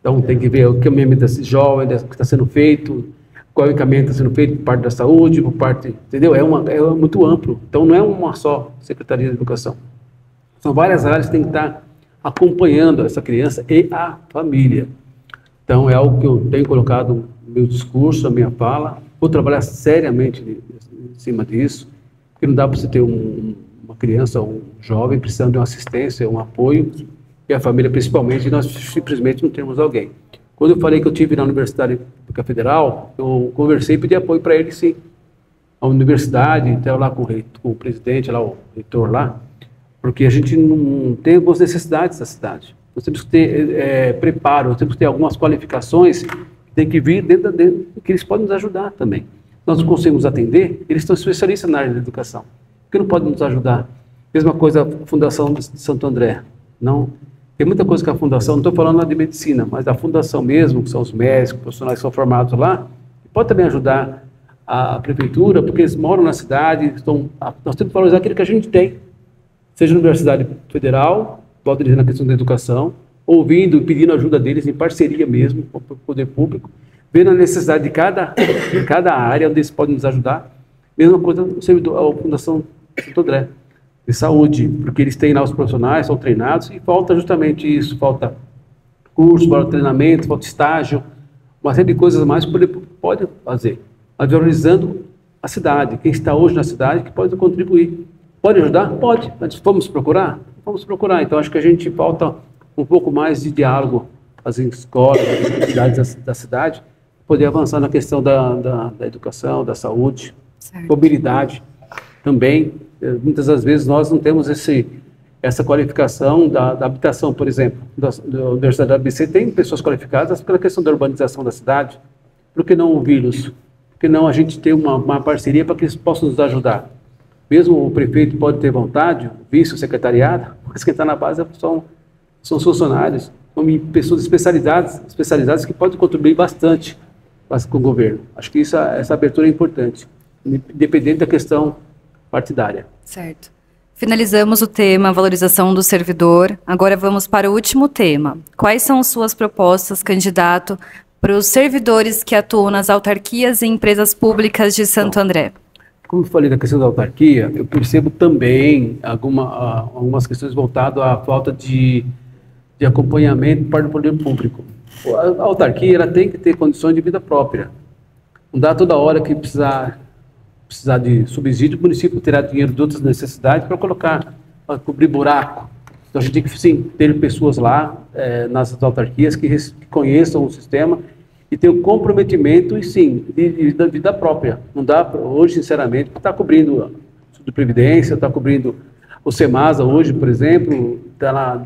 Então tem que ver o caminhamento desse jovem, que está sendo feito, qual é o encaminhamento que está sendo feito por parte da saúde, por parte, entendeu? É muito amplo. Então não é uma só Secretaria de Educação. São várias áreas que tem que estar acompanhando essa criança e a família. Então é algo que eu tenho colocado no meu discurso, na minha fala. Vou trabalhar seriamente em cima disso, porque não dá para você ter uma criança ou um jovem precisando de uma assistência, um apoio, e a família principalmente, e nós simplesmente não temos alguém. Quando eu falei que eu estive na Universidade Pública Federal, eu conversei e pedi apoio para ele, sim. A universidade, até lá com o presidente, lá, o reitor lá, porque a gente não tem algumas necessidades da cidade. Nós temos que ter preparo, nós temos que ter algumas qualificações que tem que vir dentro que eles podem nos ajudar também. Nós não conseguimos atender, eles estão especialistas na área da educação, que não podem nos ajudar. Mesma coisa a Fundação de Santo André. Não, tem muita coisa que a Fundação, não estou falando de medicina, mas da Fundação mesmo, que são os médicos, profissionais que são formados lá, pode também ajudar a prefeitura, porque eles moram na cidade, nós temos que valorizar aquilo que a gente tem. Seja na Universidade Federal, volto a dizer na questão da educação, ouvindo e pedindo ajuda deles em parceria mesmo com o poder público, vendo a necessidade de cada área onde eles podem nos ajudar. Mesma coisa a Fundação Santo André, de saúde, porque eles têm lá os profissionais, são treinados, e falta justamente isso, falta curso, falta treinamento, falta estágio, uma série de coisas mais que ele pode fazer, mas valorizando a cidade, quem está hoje na cidade que pode contribuir. Pode ajudar? Pode, mas vamos procurar? Vamos procurar. Então acho que a gente falta um pouco mais de diálogo as escolas, as atividades da cidade, poder avançar na questão da educação, da saúde, mobilidade também. Muitas das vezes nós não temos essa qualificação da habitação, por exemplo. Da Universidade da ABC tem pessoas qualificadas pela questão da urbanização da cidade. Por que não ouvi-los? Por que não a gente ter uma parceria para que eles possam nos ajudar? Mesmo o prefeito pode ter vontade, o vice, o secretariado, mas quem está na base são funcionários, são pessoas especializadas que podem contribuir bastante com o governo. Acho que essa abertura é importante, independente da questão partidária. Certo. Finalizamos o tema valorização do servidor. Agora vamos para o último tema. Quais são suas propostas, candidato, para os servidores que atuam nas autarquias e empresas públicas de Santo André? Como eu falei da questão da autarquia, eu percebo também algumas questões voltadas à falta de acompanhamento para o poder público. A autarquia ela tem que ter condições de vida própria. Não dá toda hora que precisar de subsídio, o município terá dinheiro de outras necessidades para cobrir buraco. Então a gente tem que sim, ter pessoas lá nas autarquias que conheçam o sistema e ter o comprometimento, e sim, da vida própria. Não dá, hoje, sinceramente, está cobrindo a Previdência, está cobrindo o SEMASA hoje, por exemplo, está lá,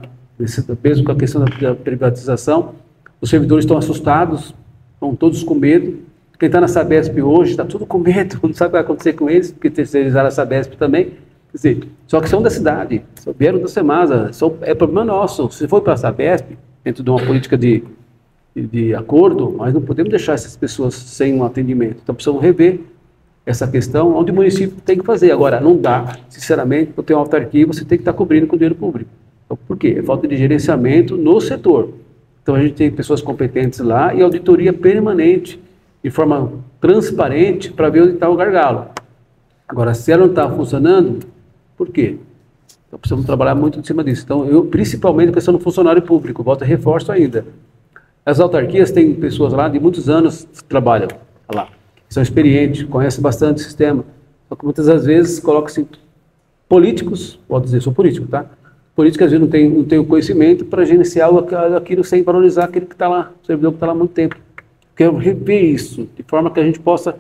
mesmo com a questão da privatização, os servidores estão assustados, estão todos com medo. Quem está na Sabesp hoje está tudo com medo, não sabe o que vai acontecer com eles, porque terceirizaram a Sabesp também. Quer dizer, só que são da cidade, vieram do SEMASA, é problema nosso. Se for para a Sabesp, dentro de uma política de acordo, mas não podemos deixar essas pessoas sem um atendimento. Então precisamos rever essa questão, onde o município tem que fazer. Agora, não dá, sinceramente, para ter uma autarquia, você tem que estar cobrindo com dinheiro público. Então, por quê? É falta de gerenciamento no setor. Então a gente tem pessoas competentes lá e auditoria permanente, de forma transparente, para ver onde está o gargalo. Agora, se ela não está funcionando, por quê? Então precisamos trabalhar muito em cima disso. Então, principalmente a questão do funcionário público, volta e reforço ainda. As autarquias têm pessoas lá de muitos anos que trabalham lá, que são experientes, conhecem bastante o sistema, só que muitas das vezes colocam-se políticos, pode dizer, sou político, tá? Políticos às vezes não tem o conhecimento para gerenciar aquilo sem valorizar aquele que está lá, o servidor que está lá há muito tempo. Quero rever isso, de forma que a gente possa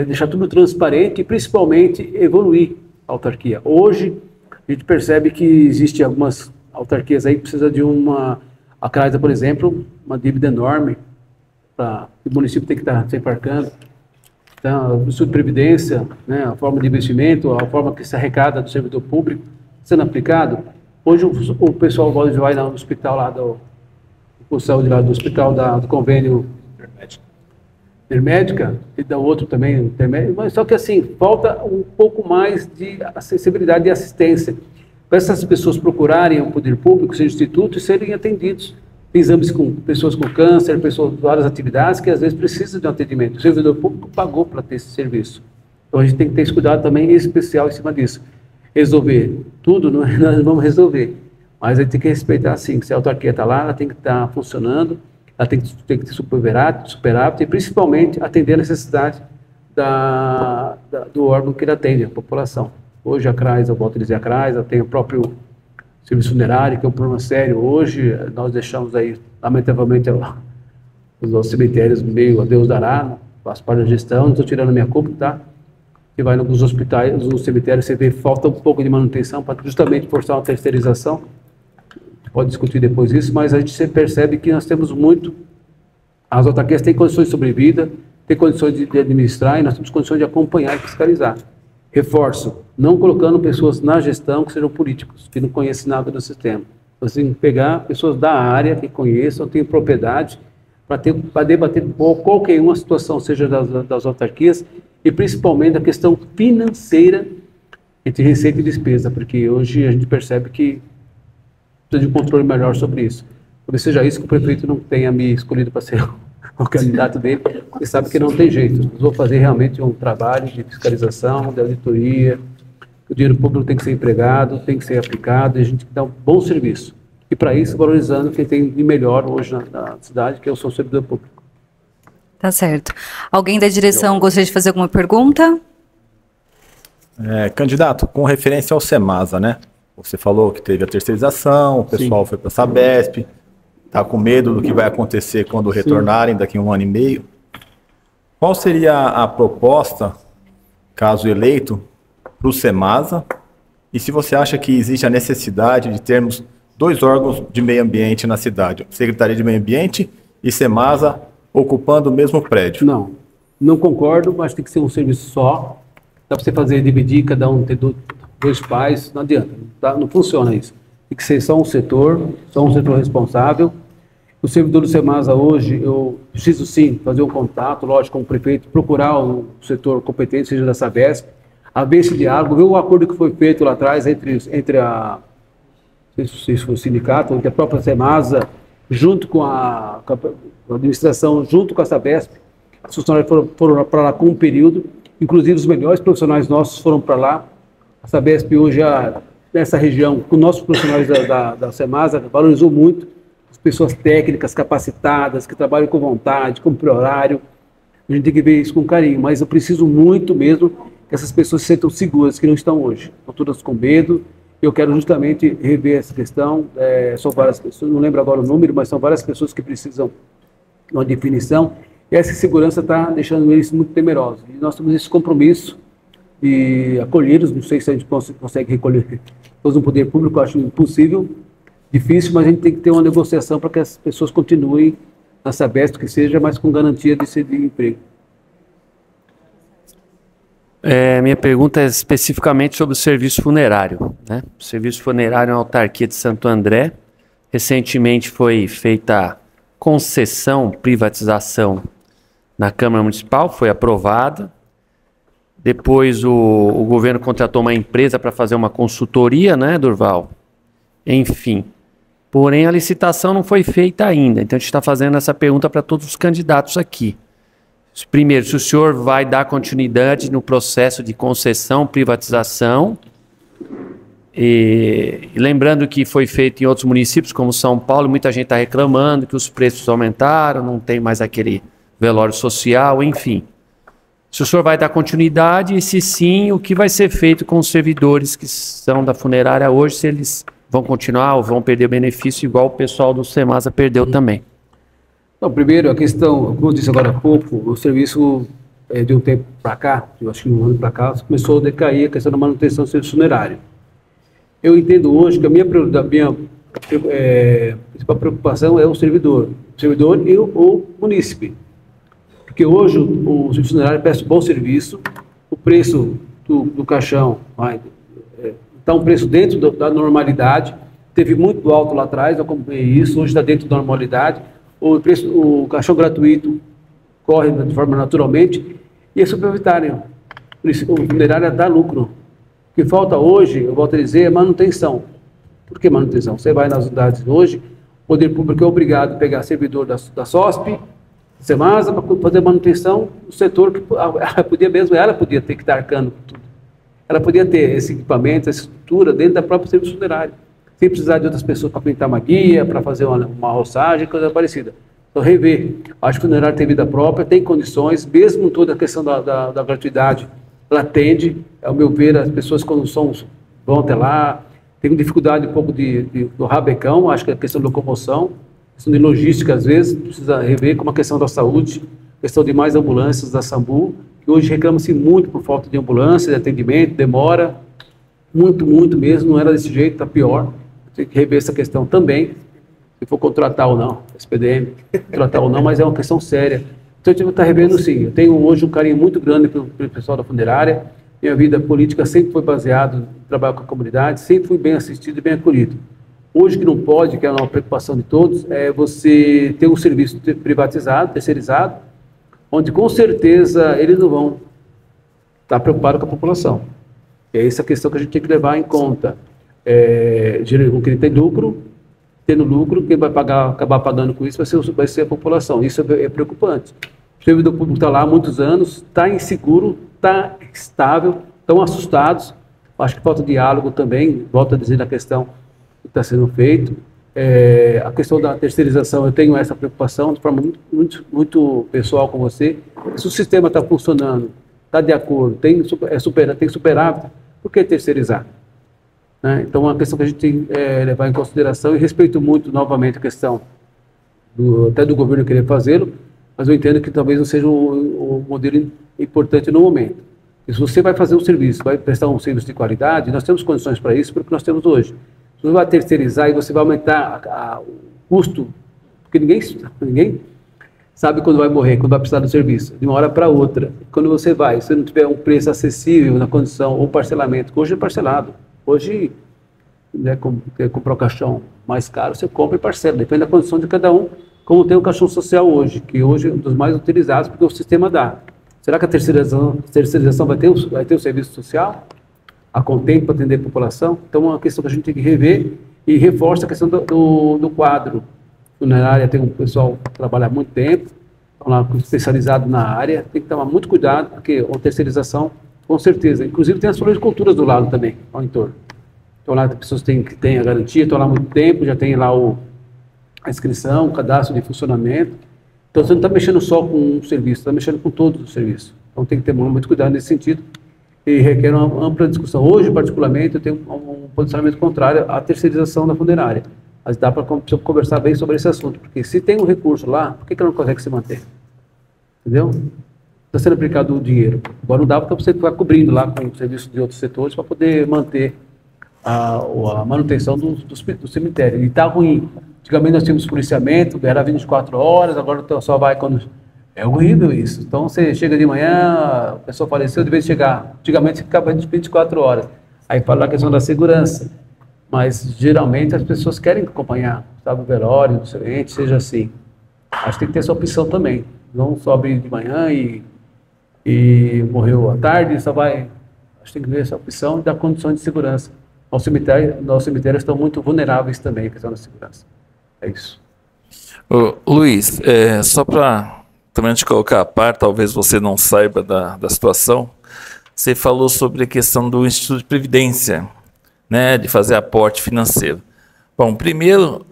deixar tudo transparente e principalmente evoluir a autarquia. Hoje, a gente percebe que existe algumas autarquias aí que precisam de a Craisa, por exemplo, uma dívida enorme, o município tem que estar se embarcando. Então, o Instituto de Previdência, né, a forma de investimento, a forma que se arrecada do servidor público sendo aplicado. Hoje o pessoal vai no hospital lá do hospital do convênio Intermédica, e da outro também, mas só que assim, falta um pouco mais de acessibilidade e assistência. Para essas pessoas procurarem o poder público, seja instituto, e serem atendidos. Tem exames com pessoas com câncer, pessoas com várias atividades que às vezes precisam de um atendimento. O servidor público pagou para ter esse serviço. Então a gente tem que ter esse cuidado também especial em cima disso. Resolver tudo, nós não vamos resolver. Mas a gente tem que respeitar, sim, se a autarquia está lá, ela tem que estar funcionando, ela tem que ter superávit e principalmente atender a necessidade do órgão que ele atende, a população. Hoje a CRAS, eu volto a dizer a CRAS, ela tem o próprio serviço funerário, que é um problema sério. Hoje nós deixamos aí, lamentavelmente, os cemitérios meio a Deus dará, faço parte da gestão, não estou tirando a minha culpa, tá? Você vai nos hospitais, nos cemitérios, você vê falta um pouco de manutenção para justamente forçar uma terceirização. Pode discutir depois isso, mas a gente sempre percebe que nós temos muito. As autarquias têm condições de sobrevida, têm condições de administrar e nós temos condições de acompanhar e fiscalizar. Reforço, não colocando pessoas na gestão que sejam políticos, que não conhecem nada do sistema. Você tem que pegar pessoas da área que conheçam, tenham propriedade, para debater qualquer uma situação, seja das autarquias, e principalmente a questão financeira entre receita e despesa, porque hoje a gente percebe que precisa de um controle melhor sobre isso. Talvez seja isso que o prefeito não tenha me escolhido para ser o candidato dele, porque sabe que não tem jeito. Nós vamos fazer realmente um trabalho de fiscalização, de auditoria, o dinheiro público tem que ser empregado, tem que ser aplicado, e a gente tem que dar um bom serviço. E para isso, valorizando quem tem de melhor hoje na cidade, que é o seu servidor público. Tá certo. Alguém da direção gostaria de fazer alguma pergunta? Candidato, com referência ao SEMASA, né? Você falou que teve a terceirização, o pessoal foi para a Sabesp. está com medo do que vai acontecer quando retornarem daqui a 1 ano e meio. Qual seria a proposta, caso eleito, para o SEMASA? E se você acha que existe a necessidade de termos 2 órgãos de meio ambiente na cidade, Secretaria de Meio Ambiente e SEMASA, ocupando o mesmo prédio? Não concordo, mas tem que ser um serviço só. Dá para você fazer, dividir, cada um ter 2 pais, não adianta, não funciona isso. Tem que ser só um setor responsável. O servidor do SEMASA hoje, eu preciso sim fazer um contato, lógico, com o prefeito, procurar o setor competente, seja da Sabesp, haver esse diálogo, ver o acordo que foi feito lá atrás entre não sei se foi o sindicato, entre a própria SEMASA, junto com a administração, junto com a Sabesp. Os funcionários foram para lá com um período, inclusive os melhores profissionais nossos foram para lá. A Sabesp hoje, nessa região, com nossos profissionais da SEMASA, valorizou muito as pessoas técnicas, capacitadas, que trabalham com vontade, com horário. A gente tem que ver isso com carinho, mas eu preciso muito mesmo que essas pessoas se sentam seguras, que não estão hoje. Estão todas com medo. Eu quero justamente rever essa questão. São várias pessoas, não lembro agora o número, mas são várias pessoas que precisam de uma definição. E essa insegurança está deixando eles muito temerosos. E nós temos esse compromisso de acolhê-los. Não sei se a gente consegue recolher todos no poder público, eu acho impossível, difícil, mas a gente tem que ter uma negociação para que as pessoas continuem na Sabesp, que seja, mas com garantia de emprego. Minha pergunta é especificamente sobre o serviço funerário, né? O serviço funerário na autarquia de Santo André. Recentemente foi feita concessão, privatização na Câmara Municipal, foi aprovada. Depois o governo contratou uma empresa para fazer uma consultoria, né, Durval? Enfim. Porém, a licitação não foi feita ainda. Então, a gente está fazendo essa pergunta para todos os candidatos aqui. Primeiro, se o senhor vai dar continuidade no processo de concessão, privatização. E lembrando que foi feito em outros municípios, como São Paulo, muita gente está reclamando que os preços aumentaram, não tem mais aquele velório social, enfim. Se o senhor vai dar continuidade e, se sim, o que vai ser feito com os servidores que são da funerária hoje, se eles vão continuar ou vão perder benefício, igual o pessoal do SEMASA perdeu também? Não, primeiro, a questão, como eu disse agora há pouco, o serviço de um tempo para cá, eu acho que 1 ano para cá, começou a decair a questão da manutenção do serviço funerário. Eu entendo hoje que a minha principal preocupação é o servidor e o munícipe. Porque hoje o serviço funerário presta um bom serviço, o preço do caixão está um preço dentro da normalidade, teve muito alto lá atrás, eu acompanhei isso, hoje está dentro da normalidade, o caixão gratuito corre de forma naturalmente e é superavitário. O funerário dá lucro. O que falta hoje, eu volto a dizer, é manutenção. Por que manutenção? Você vai nas unidades hoje, o poder público é obrigado a pegar servidor da SOSP, SEMASA, para fazer manutenção do setor que ela podia ter que estar arcando com tudo. Ela podia ter esse equipamento, essa estrutura dentro da própria serviço funerário, sem precisar de outras pessoas para pintar uma guia, para fazer uma roçagem, coisa parecida. Então, rever. Acho que o funerário tem vida própria, tem condições, mesmo toda a questão da gratuidade, ela atende, ao meu ver, as pessoas quando vão até lá, tem dificuldade um pouco do rabecão, acho que é a questão de locomoção, questão de logística, às vezes, precisa rever, como a questão da saúde, questão de mais ambulâncias da SAMBU, que hoje reclama-se muito por falta de ambulância, de atendimento, demora, muito mesmo, não era desse jeito, está pior. Tem que rever essa questão também, se for contratar ou não, SPDM, contratar ou não, mas é uma questão séria. Então, a gente está revendo sim. Eu tenho hoje um carinho muito grande pelo pessoal da funerária. Minha vida política sempre foi baseada em trabalho com a comunidade, sempre fui bem assistido e bem acolhido. Hoje, que não pode, que é uma preocupação de todos, é você ter um serviço privatizado, terceirizado, onde com certeza eles não vão estar preocupados com a população. É essa a questão que a gente tem que levar em conta. Com quem tem lucro, tendo lucro, quem vai acabar pagando com isso vai ser a população. Isso é preocupante. O servidor público está lá há muitos anos, está inseguro, está instável, estão assustados. Acho que falta diálogo também, volto a dizer na questão que está sendo feito. A questão da terceirização, eu tenho essa preocupação de forma muito pessoal com você. Se o sistema está funcionando, está de acordo, tem superávit, por que terceirizar? Né? Então, é uma questão que a gente tem que levar em consideração, e respeito muito, novamente, a questão até do governo querer fazê-lo, mas eu entendo que talvez não seja o modelo importante no momento. E se você vai fazer um serviço, vai prestar um serviço de qualidade, nós temos condições para isso, porque nós temos hoje. Se você vai terceirizar e você vai aumentar o custo, porque ninguém sabe quando vai morrer, quando vai precisar do serviço, de uma hora para outra. Quando você não tiver um preço acessível na condição, ou parcelamento, que hoje é parcelado. Hoje, né, comprar o caixão mais caro, você compra e parcela, depende da condição de cada um, como tem o caixão social hoje, que hoje é um dos mais utilizados, porque o sistema dá. Será que a terceirização vai ter o serviço social a contento para atender a população? Então é uma questão que a gente tem que rever e reforça a questão do quadro. Na área tem um pessoal que trabalha há muito tempo, estão lá especializado na área, tem que tomar muito cuidado, porque a terceirização, com certeza, inclusive tem as floriculturas do lado também, ao entorno. Então lá tem pessoas que têm a garantia, estão lá há muito tempo, já tem lá a inscrição, o cadastro de funcionamento. Então você não está mexendo só com um serviço, está mexendo com todos os serviços. Então tem que ter muito cuidado nesse sentido e requer uma ampla discussão. Hoje, particularmente, eu tenho um posicionamento contrário à terceirização da funerária. Mas dá para conversar bem sobre esse assunto, porque se tem um recurso lá, por que ela não consegue se manter? Entendeu? Está sendo aplicado o dinheiro. Agora não dá para você ficar cobrindo lá com o serviço de outros setores para poder manter a manutenção do cemitério. E está ruim. Antigamente nós tínhamos policiamento, era 24 horas, agora só vai quando... É horrível isso. Então você chega de manhã, a pessoa faleceu, de vez de chegar. Antigamente você ficava 24 horas. Aí fala a questão da segurança. Mas geralmente as pessoas querem acompanhar, sabe, o velório do seu ente, seja assim. Acho que tem que ter essa opção também. Não sobe de manhã e morreu à tarde, só vai... Acho que tem que ver essa opção e dar condições de segurança. Nossos cemitérios estão muito vulneráveis também, a questão da segurança. É isso. Luiz, só para também te colocar a par, talvez você não saiba da situação, você falou sobre a questão do Instituto de Previdência, né, de fazer aporte financeiro. Bom, primeiro,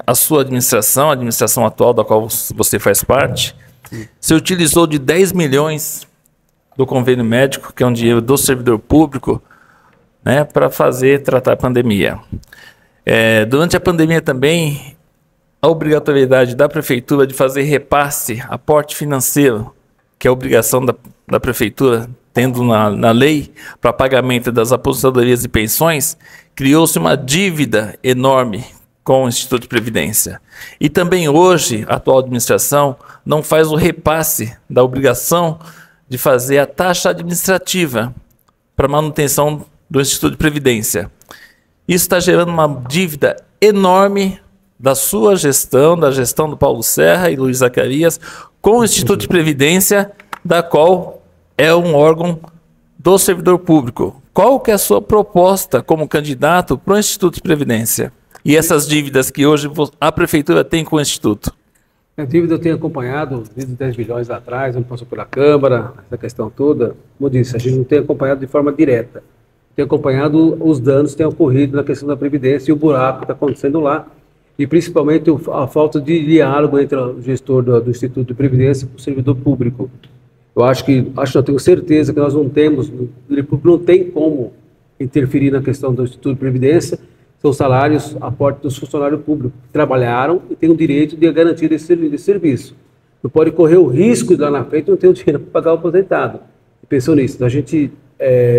a sua administração, a administração atual da qual você faz parte, você utilizou de 10 milhões do convênio médico, que é um dinheiro do servidor público, né, para tratar a pandemia. Durante a pandemia também, a obrigatoriedade da prefeitura de fazer repasse, aporte financeiro, que é a obrigação da prefeitura, tendo na lei para pagamento das aposentadorias e pensões, criou-se uma dívida enorme com o Instituto de Previdência. E também hoje, a atual administração não faz o repasse da obrigação de fazer a taxa administrativa para manutenção do Instituto de Previdência. Isso está gerando uma dívida enorme da sua gestão, da gestão do Paulo Serra e Luiz Zacarias, com o Instituto de Previdência, da qual é um órgão do servidor público. Qual que é a sua proposta como candidato para o Instituto de Previdência? E essas dívidas que hoje a prefeitura tem com o Instituto? A dívida eu tenho acompanhado desde 10 bilhões lá atrás, não passou pela Câmara, essa questão toda. Como eu disse, a gente não tem acompanhado de forma direta. Tem acompanhado os danos que têm ocorrido na questão da Previdência e o buraco que está acontecendo lá. E principalmente a falta de diálogo entre o gestor do Instituto de Previdência e o servidor público. Eu tenho certeza que nós não temos, o poder público não tem como interferir na questão do Instituto de Previdência, são salários, aporte dos funcionários públicos que trabalharam e têm o direito de garantir esse serviço. Não pode correr o risco de lá na frente não ter o dinheiro para pagar o aposentado. Pensou nisso. Então a gente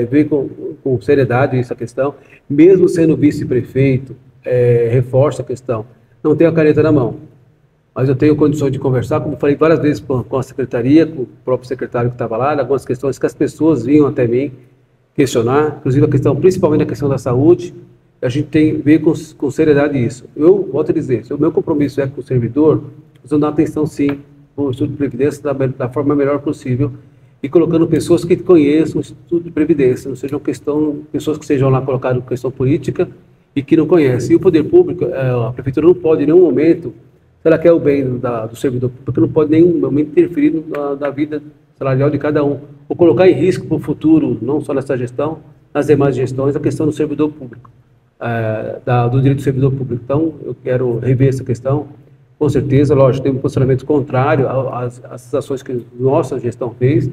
vê com seriedade essa questão, mesmo sendo vice-prefeito, reforça a questão. Não tenho a caneta na mão, mas eu tenho condições de conversar, como falei várias vezes com a secretaria, com o próprio secretário que estava lá, algumas questões que as pessoas vinham até mim questionar, inclusive a questão, principalmente a questão da saúde, a gente tem que ver com seriedade isso. Eu volto a dizer, se o meu compromisso é com o servidor, nós vamos dar atenção sim ao Instituto de Previdência da forma melhor possível e colocando pessoas que conheçam o Instituto de Previdência, não sejam pessoas que sejam lá colocadas em questão política e que não conhecem. E o poder público, a prefeitura não pode em nenhum momento, se ela quer o bem do servidor público, não pode em nenhum momento interferir na vida salarial de cada um, ou colocar em risco para o futuro, não só nessa gestão, nas demais gestões, a questão do servidor público, do direito do servidor público. Então, eu quero rever essa questão, com certeza, lógico, tem um posicionamento contrário às ações que a nossa gestão fez.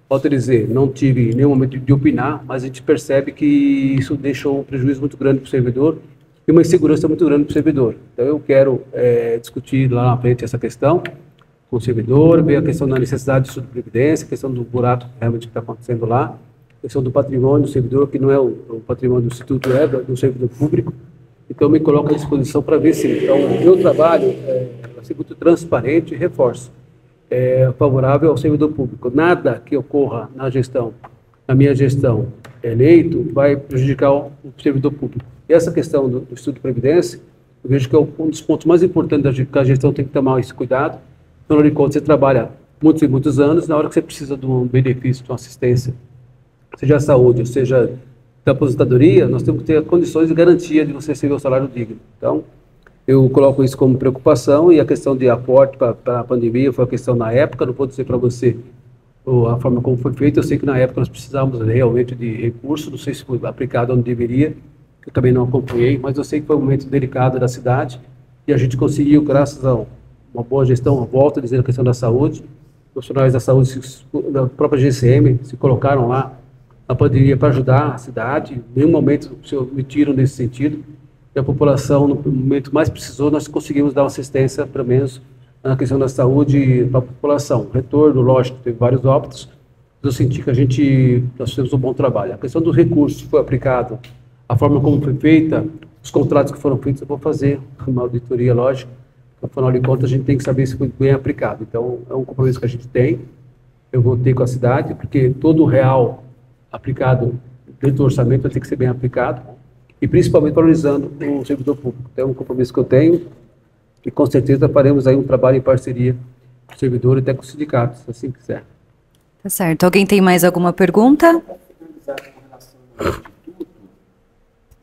Volto a dizer, não tive nenhum momento de opinar, mas a gente percebe que isso deixou um prejuízo muito grande para o servidor e uma insegurança muito grande para o servidor. Então, eu quero discutir lá na frente essa questão com o servidor, ver a questão da necessidade de estudo de previdência, a questão do buraco realmente que está acontecendo lá, a questão do patrimônio do servidor, que não é o patrimônio do Instituto, é do servidor público. Então, me coloco à disposição para ver se... Então, o meu trabalho vai ser muito transparente e reforço. Favorável ao servidor público. Nada que ocorra na gestão, na minha gestão eleito, vai prejudicar o servidor público. E essa questão do estudo de previdência, eu vejo que é um dos pontos mais importantes que a gestão tem que tomar esse cuidado. Afinal de contas, você trabalha muitos e muitos anos, na hora que você precisa de um benefício, de uma assistência, seja a saúde, ou seja da aposentadoria, nós temos que ter condições de garantia de você receber o salário digno. Então, eu coloco isso como preocupação, e a questão de aporte para a pandemia foi a questão na época, não vou dizer para você a forma como foi feito, eu sei que na época nós precisávamos realmente de recursos, não sei se foi aplicado onde deveria, eu também não acompanhei, mas eu sei que foi um momento delicado da cidade, e a gente conseguiu, graças a uma boa gestão, a volta a dizer a questão da saúde, os profissionais da saúde, da própria GCM, se colocaram lá na pandemia para ajudar a cidade, em nenhum momento se omitiram nesse sentido, e a população, no momento mais precisou, nós conseguimos dar uma assistência, pelo menos, na questão da saúde para a população. Retorno, lógico, teve vários óbitos, mas eu senti que nós fizemos um bom trabalho. A questão dos recursos foi aplicado, a forma como foi feita, os contratos que foram feitos, eu vou fazer uma auditoria, lógico, afinal de contas, a gente tem que saber se foi bem aplicado. Então, é um compromisso que a gente tem, eu vou ter com a cidade, porque todo o real aplicado dentro do orçamento vai ter que ser bem aplicado, e principalmente valorizando o servidor público. Então, é um compromisso que eu tenho, e com certeza faremos aí um trabalho em parceria com o servidor e até com os sindicatos, se assim quiser. Tá certo. Alguém tem mais alguma pergunta?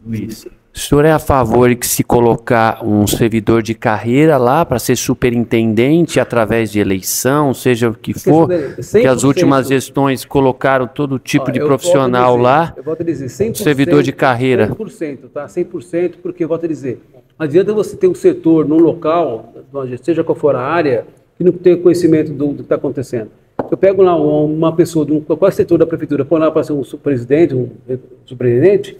Luiz, o senhor é a favor de que se colocar um servidor de carreira lá para ser superintendente através de eleição, seja o que for, que as últimas gestões colocaram todo tipo de profissional lá, eu volto a dizer, 100%, servidor de carreira. 100%, tá? 100%, porque eu volto a dizer, não adianta você ter um setor num local, seja qual for a área, que não tem conhecimento do que está acontecendo. Eu pego lá uma pessoa de qual setor da prefeitura, põe lá para ser um presidente, um superintendente,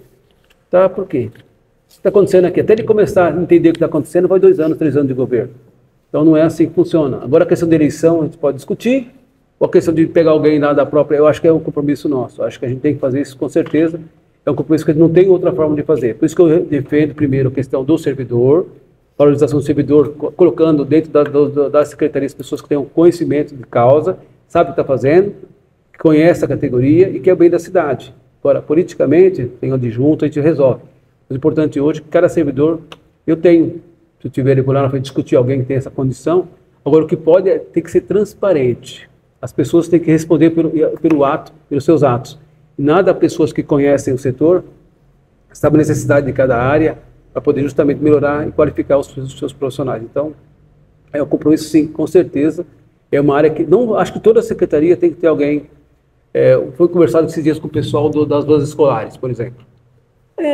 tá? Por quê? O que está acontecendo aqui? Até ele começar a entender o que está acontecendo, vai 2 anos, 3 anos de governo. Então não é assim que funciona. Agora a questão da eleição a gente pode discutir, ou a questão de pegar alguém lá da própria, eu acho que é um compromisso nosso. Eu acho que a gente tem que fazer isso com certeza. É um compromisso que a gente não tem outra forma de fazer. Por isso que eu defendo primeiro a questão do servidor, valorização do servidor, colocando dentro da secretaria as pessoas que tenham conhecimento de causa, sabe o que está fazendo, conhece a categoria e quer o bem da cidade. Agora, politicamente, tem adjunto, a gente resolve. O importante hoje é que cada servidor, eu tenho, se eu tiver lá na frente discutir alguém que tem essa condição, agora o que pode é ter que ser transparente. As pessoas têm que responder pelo ato, pelos seus atos. E nada pessoas que conhecem o setor, sabem a necessidade de cada área, para poder justamente melhorar e qualificar os seus profissionais. Então, é um compromisso, sim, com certeza. É uma área que, não, acho que toda a secretaria tem que ter alguém. Foi conversado esses dias com o pessoal das vans escolares, por exemplo.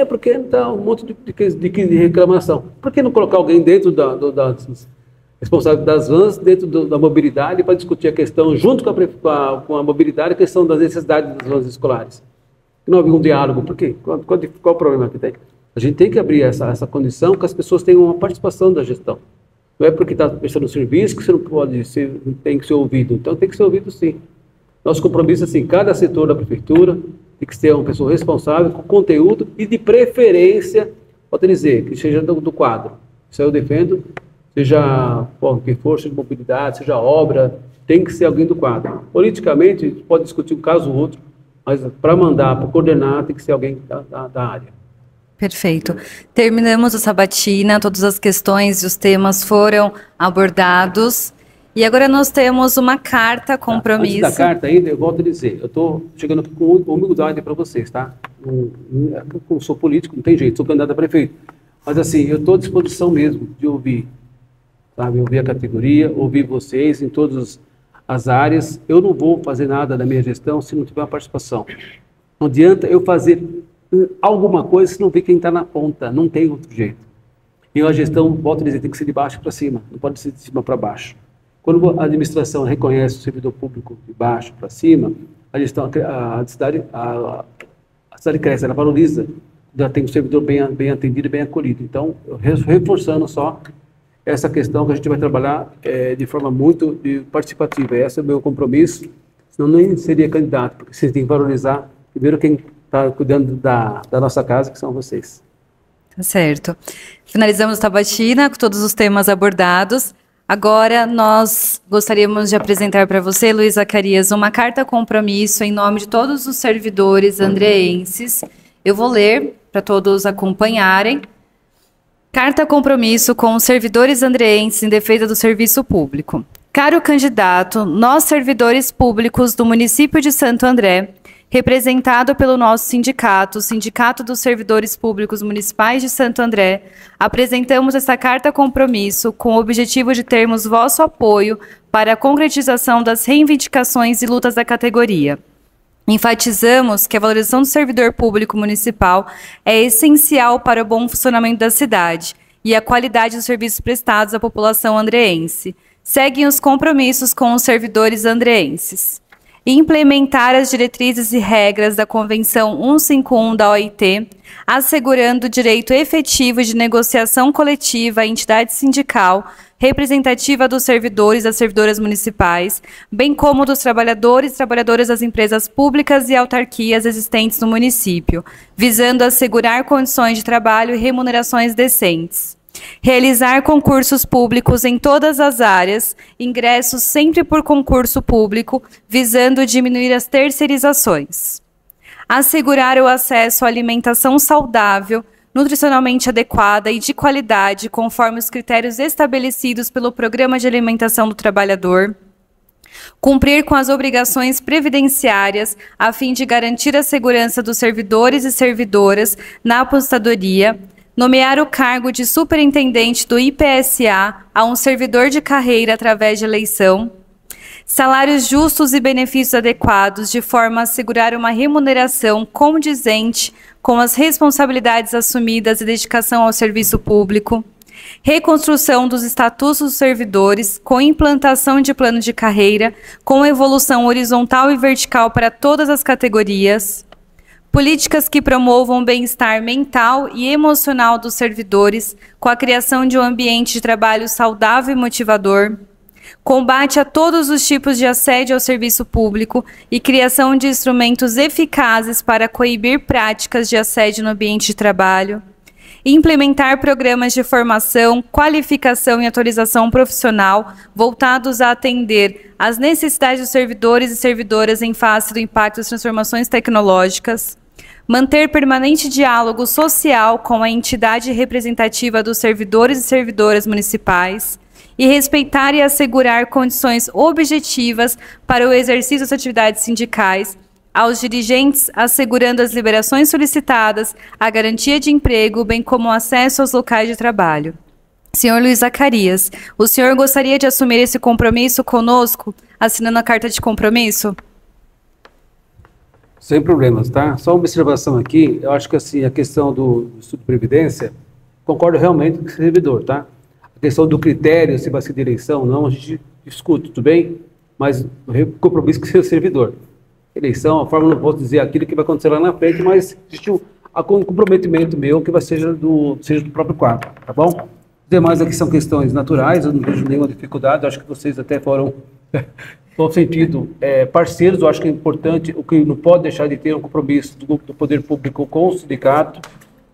Porque está um monte de reclamação. Por que não colocar alguém dentro responsável das vans, dentro da mobilidade, para discutir a questão, junto com a mobilidade, a questão das necessidades das vans escolares? Não havia um diálogo, por quê? Qual o problema que tem? A gente tem que abrir essa condição que as pessoas tenham uma participação da gestão. Não é porque está prestando um serviço que você não tem que ser ouvido. Então tem que ser ouvido, sim. Nosso compromisso é assim, cada setor da prefeitura tem que ter uma pessoa responsável com conteúdo e de preferência, pode dizer, que seja do quadro. Isso eu defendo, seja o que for, seja mobilidade, seja obra, tem que ser alguém do quadro. Politicamente, a gente pode discutir um caso ou outro, mas para mandar, para coordenar, tem que ser alguém da área. Perfeito. Terminamos a sabatina, todas as questões e os temas foram abordados. E agora nós temos uma carta compromisso. Antes da carta ainda, eu volto a dizer, eu estou chegando aqui com humildade para vocês, tá? Eu sou político, não tem jeito, sou candidato a prefeito. Mas assim, eu estou à disposição mesmo de ouvir, sabe? Ouvir a categoria, ouvir vocês em todas as áreas. Eu não vou fazer nada da minha gestão se não tiver uma participação. Não adianta eu fazer alguma coisa se não ver quem está na ponta, não tem outro jeito. E a gestão, volto a dizer, tem que ser de baixo para cima, não pode ser de cima para baixo. Quando a administração reconhece o servidor público de baixo para cima, a cidade cresce, ela valoriza já tem um servidor bem atendido e bem acolhido. Então, reforçando só essa questão que a gente vai trabalhar de forma muito participativa. Esse é o meu compromisso, senão nem seria candidato, porque vocês têm que valorizar primeiro quem está cuidando da nossa casa, que são vocês. Tá certo. Finalizamos a sabatina com todos os temas abordados. Agora nós gostaríamos de apresentar para você, Luiz Zacarias, uma carta compromisso em nome de todos os servidores andreenses. Eu vou ler para todos acompanharem. Carta compromisso com os servidores andreenses em defesa do serviço público. Caro candidato, nós servidores públicos do município de Santo André, representado pelo nosso sindicato, o Sindicato dos Servidores Públicos Municipais de Santo André, apresentamos esta carta compromisso com o objetivo de termos vosso apoio para a concretização das reivindicações e lutas da categoria. Enfatizamos que a valorização do servidor público municipal é essencial para o bom funcionamento da cidade e a qualidade dos serviços prestados à população andreense. Seguem os compromissos com os servidores andreenses. Implementar as diretrizes e regras da Convenção 151 da OIT, assegurando o direito efetivo de negociação coletiva à entidade sindical representativa dos servidores e das servidoras municipais, bem como dos trabalhadores e trabalhadoras das empresas públicas e autarquias existentes no município, visando assegurar condições de trabalho e remunerações decentes. Realizar concursos públicos em todas as áreas, ingressos sempre por concurso público, visando diminuir as terceirizações. Assegurar o acesso à alimentação saudável, nutricionalmente adequada e de qualidade, conforme os critérios estabelecidos pelo Programa de Alimentação do Trabalhador. Cumprir com as obrigações previdenciárias, a fim de garantir a segurança dos servidores e servidoras na aposentadoria. Nomear o cargo de superintendente do IPSA a um servidor de carreira através de eleição. Salários justos e benefícios adequados, de forma a assegurar uma remuneração condizente com as responsabilidades assumidas e dedicação ao serviço público. Reconstrução dos estatutos dos servidores, com implantação de plano de carreira, com evolução horizontal e vertical para todas as categorias. Políticas que promovam o bem-estar mental e emocional dos servidores, com a criação de um ambiente de trabalho saudável e motivador. Combate a todos os tipos de assédio ao serviço público e criação de instrumentos eficazes para coibir práticas de assédio no ambiente de trabalho. Implementar programas de formação, qualificação e atualização profissional voltados a atender às necessidades dos servidores e servidoras em face do impacto das transformações tecnológicas. Manter permanente diálogo social com a entidade representativa dos servidores e servidoras municipais e respeitar e assegurar condições objetivas para o exercício das atividades sindicais, aos dirigentes assegurando as liberações solicitadas, a garantia de emprego, bem como o acesso aos locais de trabalho. Senhor Luiz Zacarias, o senhor gostaria de assumir esse compromisso conosco, assinando a carta de compromisso? Sem problemas, tá? Só uma observação aqui, eu acho que assim, a questão do estudo de previdência, concordo realmente com o servidor, tá? A questão do critério, se vai ser de eleição ou não, a gente discute, tudo bem? Mas o compromisso com o seu servidor. Eleição, a forma não posso dizer aquilo que vai acontecer lá na frente, mas existe um comprometimento meu que vai seja do próprio quadro, tá bom? Os demais aqui são questões naturais, eu não vejo nenhuma dificuldade, eu acho que vocês até foram... no sentido, parceiros, eu acho que é importante, o que não pode deixar de ter um compromisso do poder público com o sindicato,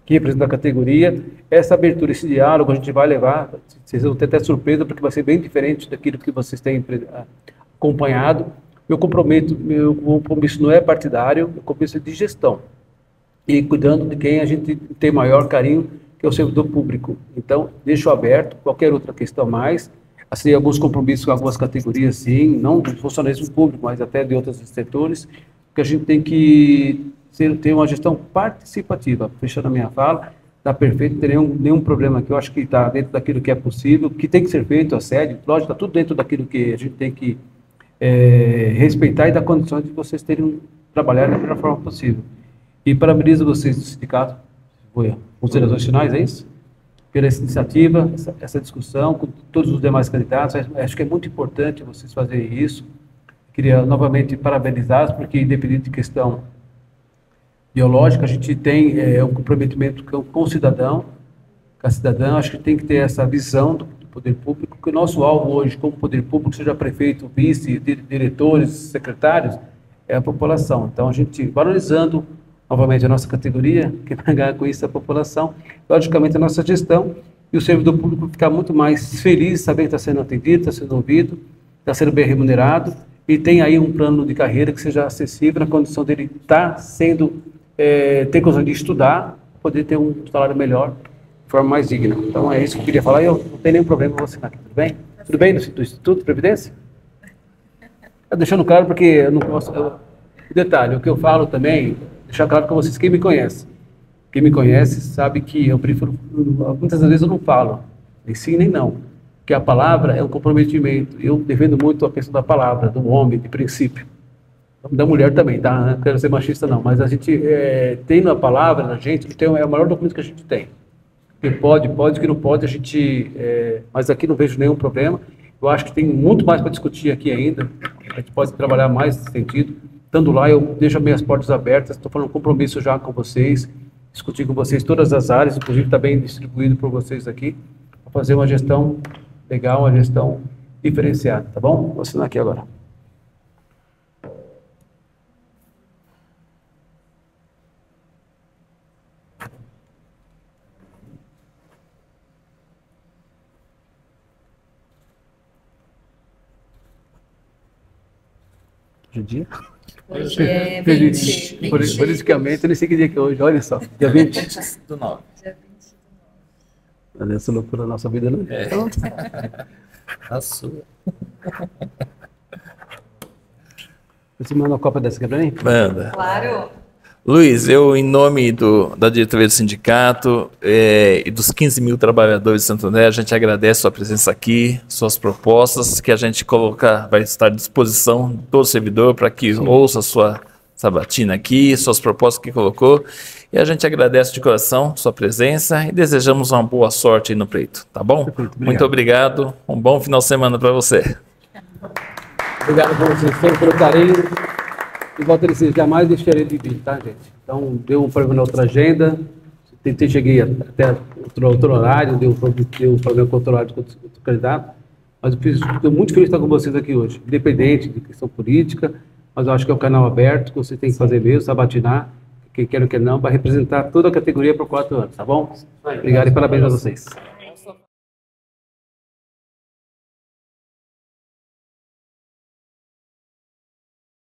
que representa a categoria, essa abertura, esse diálogo a gente vai levar, vocês vão ter até surpresa, porque vai ser bem diferente daquilo que vocês têm acompanhado. Meu compromisso não é partidário, meu compromisso é de gestão, e cuidando de quem a gente tem maior carinho, que é o servidor público. Então, deixo aberto, qualquer outra questão mais, assim, alguns compromissos com algumas categorias, sim, não do funcionalismo público, mas até de outros setores, porque a gente tem que ter uma gestão participativa. Fechando a minha fala, está perfeito, não tem nenhum problema aqui, eu acho que está dentro daquilo que é possível, que tem que ser feito, assédio, lógico, está tudo dentro daquilo que a gente tem que respeitar e dar condições de vocês trabalhar da melhor forma possível. E parabenizo vocês do sindicato, considerações finais, é isso? Pela essa iniciativa, essa discussão, com todos os demais candidatos. Acho que é muito importante vocês fazerem isso. Queria novamente parabenizá-los, porque independente de questão biológica, a gente tem um comprometimento com o cidadão, com a cidadã. Acho que tem que ter essa visão do poder público, que o nosso alvo hoje, como poder público, seja prefeito, vice, diretores, secretários, é a população. Então, a gente valorizando novamente a nossa categoria, que vai ganhar com isso a população, logicamente a nossa gestão, e o servidor público ficar muito mais feliz, sabendo que está sendo atendido, está sendo ouvido, está sendo bem remunerado, e tem aí um plano de carreira que seja acessível na condição dele estar sendo, ter condição de estudar, poder ter um salário melhor, de forma mais digna. Então é isso que eu queria falar, e eu não tenho nenhum problema em assinar aqui, tudo bem? Tudo bem do Instituto de Previdência? Deixando claro, porque eu não posso... Detalhe, o que eu falo também, deixar claro para vocês, quem me conhece sabe que eu prefiro, muitas vezes eu não falo, nem sim nem não, porque a palavra é um comprometimento. Eu defendo muito a questão da palavra, do homem, de princípio, da mulher também, tá? Não quero ser machista não, mas a gente, tendo a palavra na gente, é o maior documento que a gente tem. Que pode, que não pode, a gente, mas aqui não vejo nenhum problema. Eu acho que tem muito mais para discutir aqui ainda, a gente pode trabalhar mais nesse sentido. Estando lá, eu deixo as minhas portas abertas, estou falando um compromisso já com vocês, discutir com vocês todas as áreas, inclusive está bem distribuído por vocês aqui, para fazer uma gestão legal, uma gestão diferenciada, tá bom? Vou assinar aqui agora. Hoje é dia? Hoje é 20. Politicamente, eu nem sei que dia que é hoje, olha só, dia 20. Do 9. Dia 20. Olha essa loucura da nossa vida, não é? A sua. Você manda uma cópia dessa aqui pra mim? Manda. Claro. Luiz, eu, em nome da diretoria do sindicato e dos 15 mil trabalhadores de Santo André, a gente agradece a sua presença aqui, suas propostas, que a gente vai estar à disposição de todo servidor para que ouça a sua sabatina aqui, suas propostas que colocou, e a gente agradece de coração sua presença e desejamos uma boa sorte aí no pleito, tá bom? Perfeito, muito obrigado, um bom final de semana para você. Obrigado por vocês todos, pelo carinho. E volto a dizer, jamais deixarei de vir, tá, gente? Então, deu um problema na outra agenda, cheguei até outro horário, deu um problema com outro horário com outro candidato, mas estou muito feliz de estar com vocês aqui hoje, independente de questão política, mas eu acho que é um canal aberto, que vocês têm que fazer mesmo, sabatinar, quem quer ou quer não, para representar toda a categoria por 4 anos, tá bom? Obrigado e parabéns a vocês.